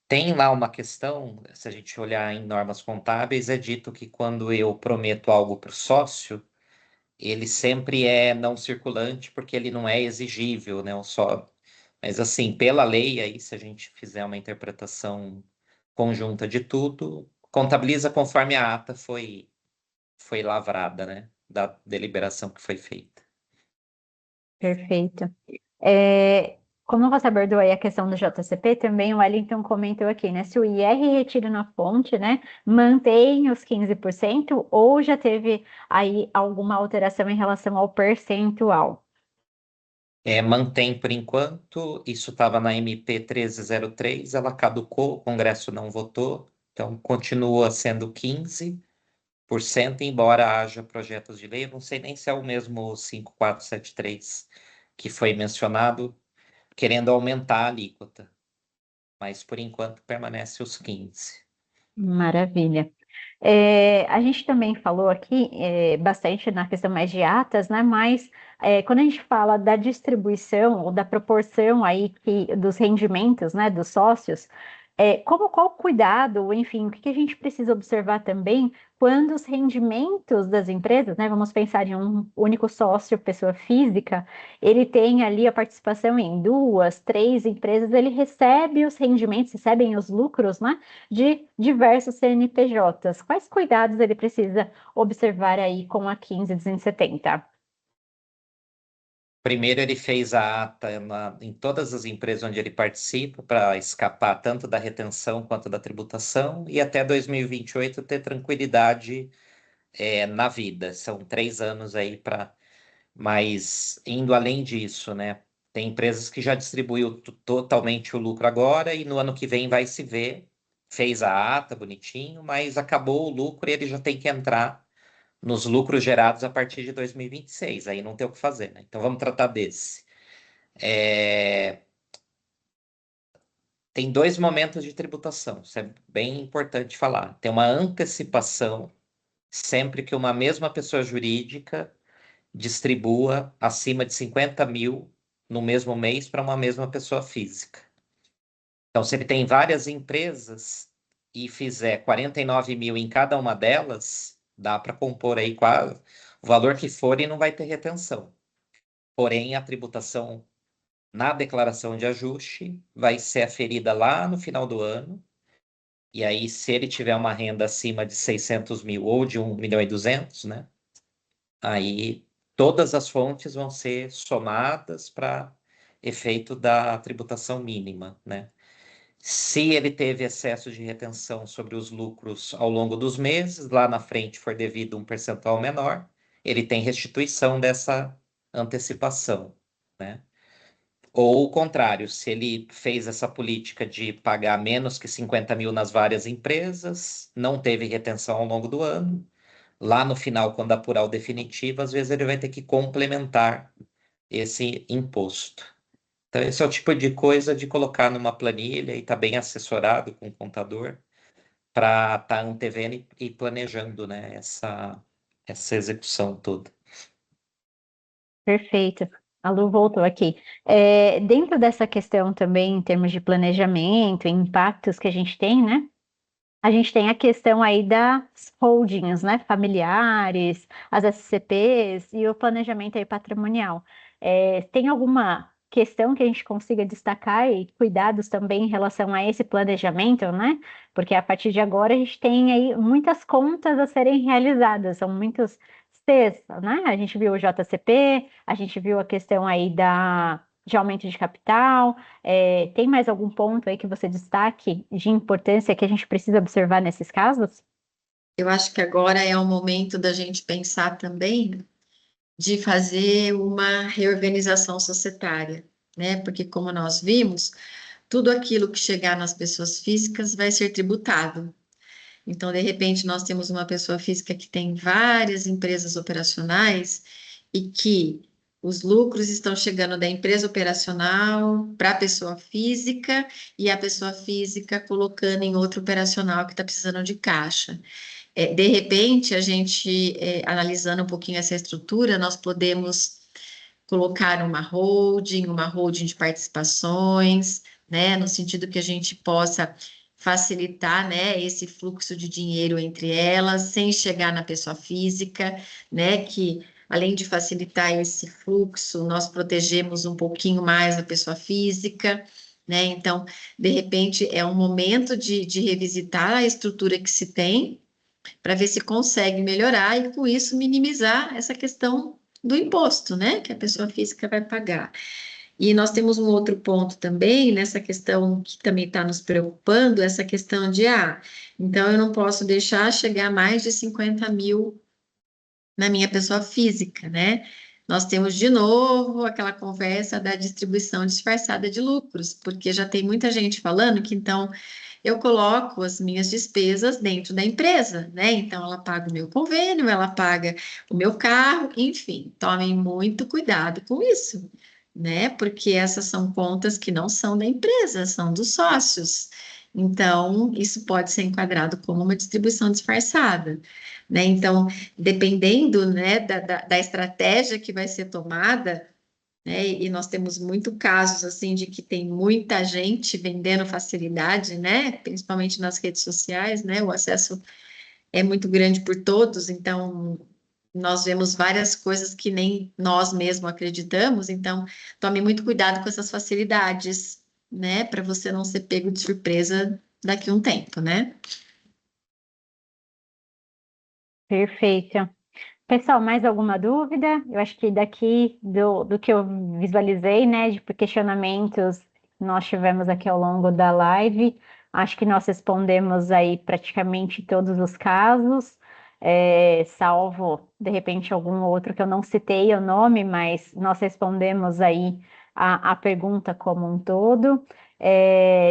Tem lá uma questão, se a gente olhar em normas contábeis, é dito que quando eu prometo algo para o sócio, ele sempre é não circulante porque ele não é exigível, né? Mas assim, pela lei, aí, se a gente fizer uma interpretação conjunta de tudo, contabiliza conforme a ata foi lavrada, né? Da deliberação que foi feita. Perfeito. Como você abordou aí a questão do JCP, também o Wellington comentou aqui, né? Se o IR retiro na fonte, né, mantém os 15% ou já teve aí alguma alteração em relação ao percentual? Mantém por enquanto, isso estava na MP 1303, ela caducou, o Congresso não votou, então continua sendo 15%, embora haja projetos de lei, eu não sei nem se é o mesmo 5473 que foi mencionado, querendo aumentar a alíquota, mas por enquanto permanece os 15%. Maravilha. A gente também falou aqui bastante na questão mais de atas, né? Mas quando a gente fala da distribuição ou da proporção aí dos rendimentos, né, dos sócios, qual cuidado, ou enfim, o que que a gente precisa observar também quando os rendimentos das empresas, né? Vamos pensar em um único sócio, pessoa física, ele tem ali a participação em duas, três empresas, ele recebe os rendimentos, recebem os lucros, né? De diversos CNPJs. Quais cuidados ele precisa observar aí com a 15270? Primeiro, ele fez a ata em todas as empresas onde ele participa, para escapar tanto da retenção quanto da tributação, e até 2028 ter tranquilidade na vida. São 3 anos aí para. Mas indo além disso, né? Tem empresas que já distribuiu totalmente o lucro agora e no ano que vem vai se ver, fez a ata bonitinho, mas acabou o lucro e ele já tem que entrar nos lucros gerados a partir de 2026. Aí não tem o que fazer, né? Então vamos tratar desse. Tem 2 momentos de tributação, isso é bem importante falar. Tem uma antecipação sempre que uma mesma pessoa jurídica distribua acima de 50 mil no mesmo mês para uma mesma pessoa física. Então, se ele tem várias empresas e fizer 49 mil em cada uma delas, dá para compor aí quase o valor que for e não vai ter retenção. Porém, a tributação na declaração de ajuste vai ser aferida lá no final do ano. E aí, se ele tiver uma renda acima de 600 mil ou de 1.200.000, né? Aí todas as fontes vão ser somadas para efeito da tributação mínima, né? Se ele teve excesso de retenção sobre os lucros ao longo dos meses, lá na frente for devido um percentual menor, ele tem restituição dessa antecipação, né? Ou o contrário, se ele fez essa política de pagar menos que 50 mil nas várias empresas, não teve retenção ao longo do ano, lá no final, quando apurar o definitivo, às vezes ele vai ter que complementar esse imposto. Então, esse é o tipo de coisa de colocar numa planilha e estar bem assessorado com o contador para estar antevendo e planejando, né, essa execução toda. Perfeito. A Lu voltou aqui. Dentro dessa questão também, em termos de planejamento, impactos que a gente tem, né? A gente tem a questão aí das holdings, né? Familiares, as SCPs e o planejamento aí patrimonial. Tem alguma questão que a gente consiga destacar e cuidados também em relação a esse planejamento, né? Porque a partir de agora a gente tem aí muitas contas a serem realizadas, são muitos Cs, né? A gente viu o JCP, a gente viu a questão aí de aumento de capital. Tem mais algum ponto aí que você destaque de importância que a gente precisa observar nesses casos? Eu acho que agora é o momento da gente pensar também de fazer uma reorganização societária, né? Porque, como nós vimos, tudo aquilo que chegar nas pessoas físicas vai ser tributado. Então, de repente, nós temos uma pessoa física que tem várias empresas operacionais e que os lucros estão chegando da empresa operacional para a pessoa física e a pessoa física colocando em outro operacional que está precisando de caixa. De repente, a gente, analisando um pouquinho essa estrutura, nós podemos colocar uma holding de participações, né, no sentido que a gente possa facilitar, né, esse fluxo de dinheiro entre elas, sem chegar na pessoa física, né, que além de facilitar esse fluxo, nós protegemos um pouquinho mais a pessoa física, né, então, de repente, é um momento de revisitar a estrutura que se tem, para ver se consegue melhorar e, com isso, minimizar essa questão do imposto, né, que a pessoa física vai pagar. E nós temos um outro ponto também, nessa questão que também está nos preocupando, essa questão de, então eu não posso deixar chegar mais de 50 mil na minha pessoa física, né? Nós temos de novo aquela conversa da distribuição disfarçada de lucros, porque já tem muita gente falando que então eu coloco as minhas despesas dentro da empresa, né? Então ela paga o meu convênio, ela paga o meu carro, enfim, tomem muito cuidado com isso, né? Porque essas são contas que não são da empresa, são dos sócios. Então, isso pode ser enquadrado como uma distribuição disfarçada, né? Então, dependendo, né, da estratégia que vai ser tomada, né, e nós temos muito casos, assim, de que tem muita gente vendendo facilidade, né, principalmente nas redes sociais, né, o acesso é muito grande por todos, então nós vemos várias coisas que nem nós mesmos acreditamos, então tome muito cuidado com essas facilidades, né, para você não ser pego de surpresa daqui a um tempo, né? Perfeito. Pessoal, mais alguma dúvida? Eu acho que daqui do que eu visualizei, né, de questionamentos que nós tivemos aqui ao longo da live, acho que nós respondemos aí praticamente todos os casos. salvo de repente algum outro que eu não citei o nome, mas nós respondemos aí a pergunta como um todo.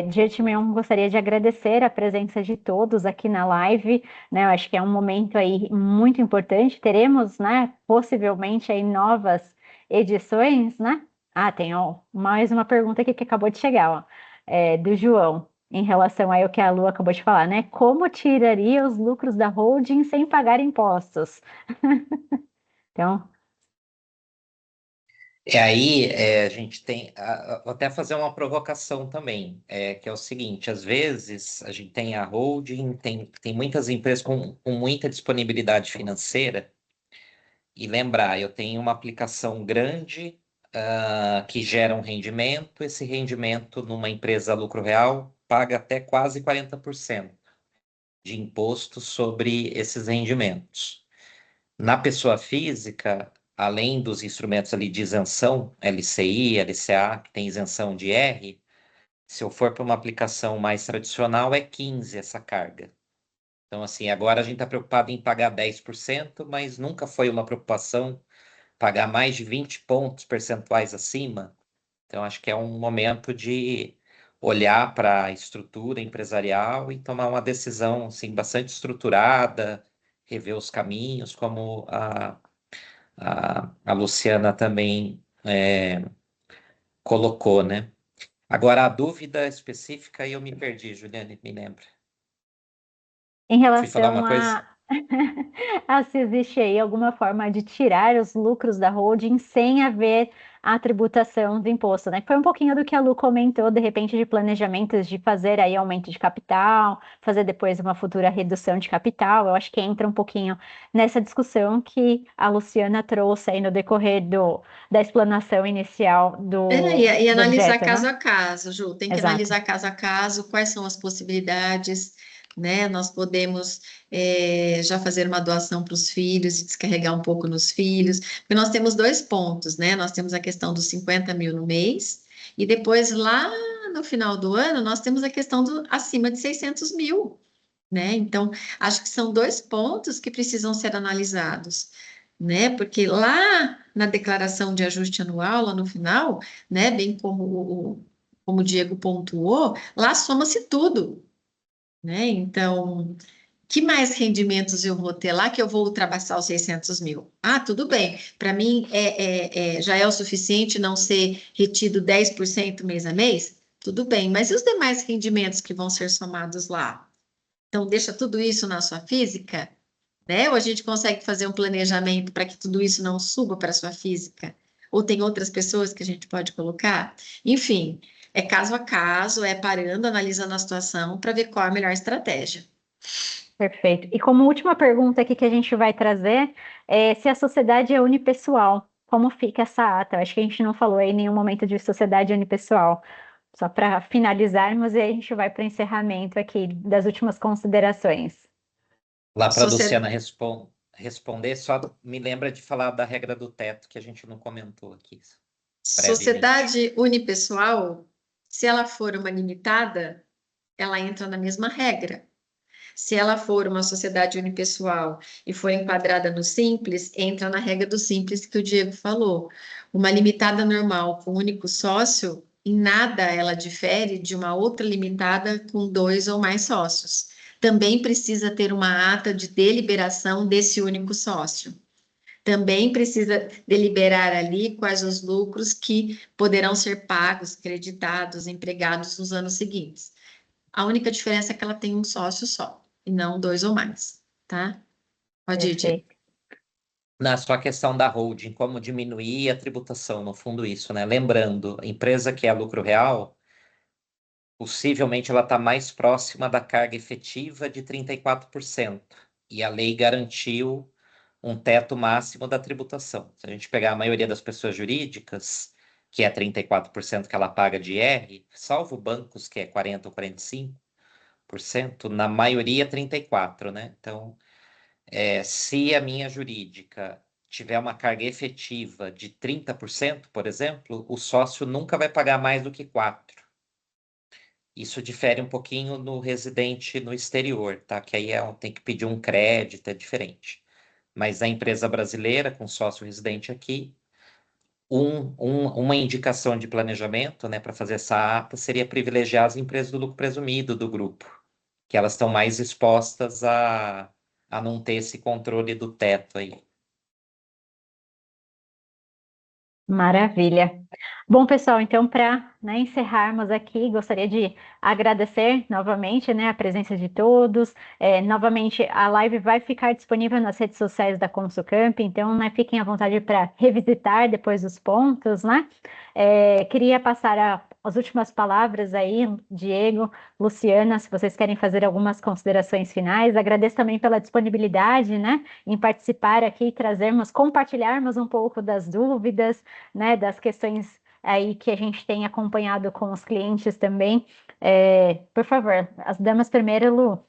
De antemão, gostaria de agradecer a presença de todos aqui na live, né? Eu acho que é um momento aí muito importante. Teremos, né, possivelmente aí novas edições, né? Ah, tem ó, mais uma pergunta aqui que acabou de chegar, ó, do João, em relação ao que a Lu acabou de falar, né? Como tiraria os lucros da holding sem pagar impostos? Então, A gente tem, vou até fazer uma provocação também, que é o seguinte, às vezes a gente tem a holding, tem muitas empresas com muita disponibilidade financeira, e lembrar, eu tenho uma aplicação grande, que gera um rendimento, esse rendimento numa empresa lucro real paga até quase 40% de imposto sobre esses rendimentos. Na pessoa física, além dos instrumentos ali de isenção, LCI, LCA, que tem isenção de R, se eu for para uma aplicação mais tradicional, é 15 essa carga. Então, assim, agora a gente está preocupado em pagar 10%, mas nunca foi uma preocupação pagar mais de 20 pontos percentuais acima. Então, acho que é um momento de olhar para a estrutura empresarial e tomar uma decisão assim, bastante estruturada, rever os caminhos, como a Luciana também colocou, né? Agora, a dúvida específica, eu me perdi, Juliane, me lembra. em Fui falar relação uma coisa? a se existe aí alguma forma de tirar os lucros da holding sem haver a tributação do imposto, né? Que foi um pouquinho do que a Lu comentou, de repente, de planejamentos de fazer aí aumento de capital, fazer depois uma futura redução de capital. Eu acho que entra um pouquinho nessa discussão que a Luciana trouxe aí no decorrer da explanação inicial E do analisar objeto, caso né? a caso, Ju, tem que Exato. analisar caso a caso, quais são as possibilidades, né? Nós podemos já fazer uma doação para os filhos e descarregar um pouco nos filhos, porque nós temos dois pontos, né? Nós temos a questão dos 50 mil no mês, e depois lá no final do ano, nós temos a questão do acima de 600 mil, né? Então, acho que são dois pontos que precisam ser analisados, né? Porque lá na declaração de ajuste anual, lá no final, né, bem como como o Diego pontuou, lá soma-se tudo, né? Então, que mais rendimentos eu vou ter lá que eu vou ultrapassar os 600 mil? Ah, tudo bem. Para mim, já é o suficiente não ser retido 10% mês a mês? Tudo bem. Mas e os demais rendimentos que vão ser somados lá? Então, deixa tudo isso na sua física, né? Ou a gente consegue fazer um planejamento para que tudo isso não suba para a sua física? Ou tem outras pessoas que a gente pode colocar? Enfim, é caso a caso, é parando, analisando a situação para ver qual é a melhor estratégia. Perfeito. E como última pergunta aqui que a gente vai trazer é se a sociedade é unipessoal. Como fica essa ata? Eu acho que a gente não falou aí em nenhum momento de sociedade unipessoal. Só para finalizarmos e aí a gente vai para o encerramento aqui das últimas considerações. Lá para a Socie- Luciana responder, só me lembra de falar da regra do teto, que a gente não comentou aqui, brevemente. Sociedade unipessoal, se ela for uma limitada, ela entra na mesma regra. Se ela for uma sociedade unipessoal e for enquadrada no simples, entra na regra do simples que o Diego falou. Uma limitada normal com um único sócio, em nada ela difere de uma outra limitada com dois ou mais sócios. Também precisa ter uma ata de deliberação desse único sócio. Também precisa deliberar ali quais os lucros que poderão ser pagos, creditados, empregados nos anos seguintes. A única diferença é que ela tem um sócio só, e não dois ou mais, tá? Pode ir, Diego. Perfeito. Na sua questão da holding, como diminuir a tributação, no fundo isso, né? Lembrando, a empresa que é lucro real, possivelmente ela está mais próxima da carga efetiva de 34%. E a lei garantiu um teto máximo da tributação. Se a gente pegar a maioria das pessoas jurídicas, que é 34% que ela paga de IR, salvo bancos que é 40 ou 45%, na maioria 34%, né? Então, se a minha jurídica tiver uma carga efetiva de 30%, por exemplo, o sócio nunca vai pagar mais do que 4%. Isso difere um pouquinho no residente no exterior, tá? Que aí tem que pedir um crédito, é diferente. Mas a empresa brasileira, com sócio residente aqui, uma indicação de planejamento, né, para fazer essa ata seria privilegiar as empresas do lucro presumido do grupo, que elas estão mais expostas a não ter esse controle do teto aí. Maravilha. Bom, pessoal, então, para encerrarmos aqui, gostaria de agradecer novamente, né, a presença de todos. Novamente, a live vai ficar disponível nas redes sociais da Consulcamp, então, né, fiquem à vontade para revisitar depois os pontos, né? Queria passar as últimas palavras aí, Diego, Luciana, se vocês querem fazer algumas considerações finais. Agradeço também pela disponibilidade, né, em participar aqui e compartilharmos um pouco das dúvidas, né, das questões aí que a gente tem acompanhado com os clientes também. Por favor, as damas primeiro, Lu.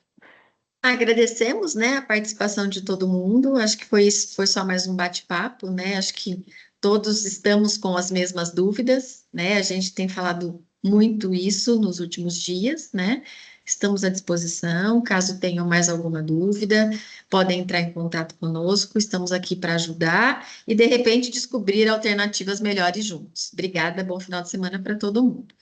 Agradecemos, né, a participação de todo mundo. Acho que foi só mais um bate-papo, né? Acho que todos estamos com as mesmas dúvidas, né? A gente tem falado muito isso nos últimos dias, né? Estamos à disposição. Caso tenham mais alguma dúvida, podem entrar em contato conosco. Estamos aqui para ajudar e, de repente, descobrir alternativas melhores juntos. Obrigada, bom final de semana para todo mundo.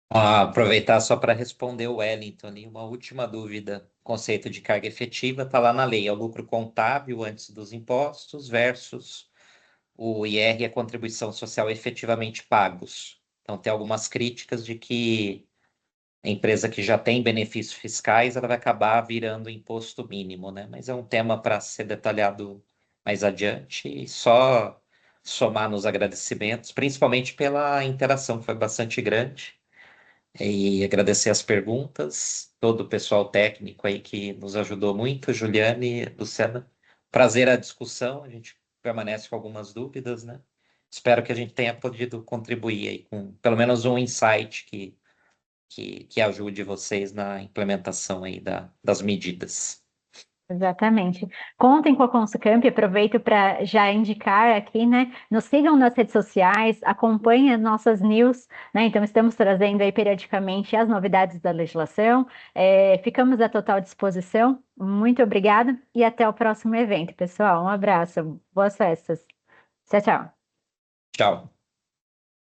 Aproveitar só para responder o Wellington, ali, uma última dúvida. O conceito de carga efetiva está lá na lei, é o lucro contábil antes dos impostos versus o IR e a contribuição social efetivamente pagos. Então, tem algumas críticas de que a empresa que já tem benefícios fiscais, ela vai acabar virando imposto mínimo, né? Mas é um tema para ser detalhado mais adiante e só somar nos agradecimentos, principalmente pela interação, que foi bastante grande. E agradecer as perguntas, todo o pessoal técnico aí que nos ajudou muito, Juliane, Luciana. Prazer a discussão, a gente permanece com algumas dúvidas, né? Espero que a gente tenha podido contribuir aí com pelo menos um insight que ajude vocês na implementação aí das medidas. Exatamente. Contem com a Consulcamp, aproveito para já indicar aqui, né? Nos sigam nas redes sociais, acompanhem as nossas news, né? Então, estamos trazendo aí periodicamente as novidades da legislação. Ficamos à total disposição. Muito obrigada e até o próximo evento, pessoal. Um abraço, boas festas. Tchau, tchau. Tchau.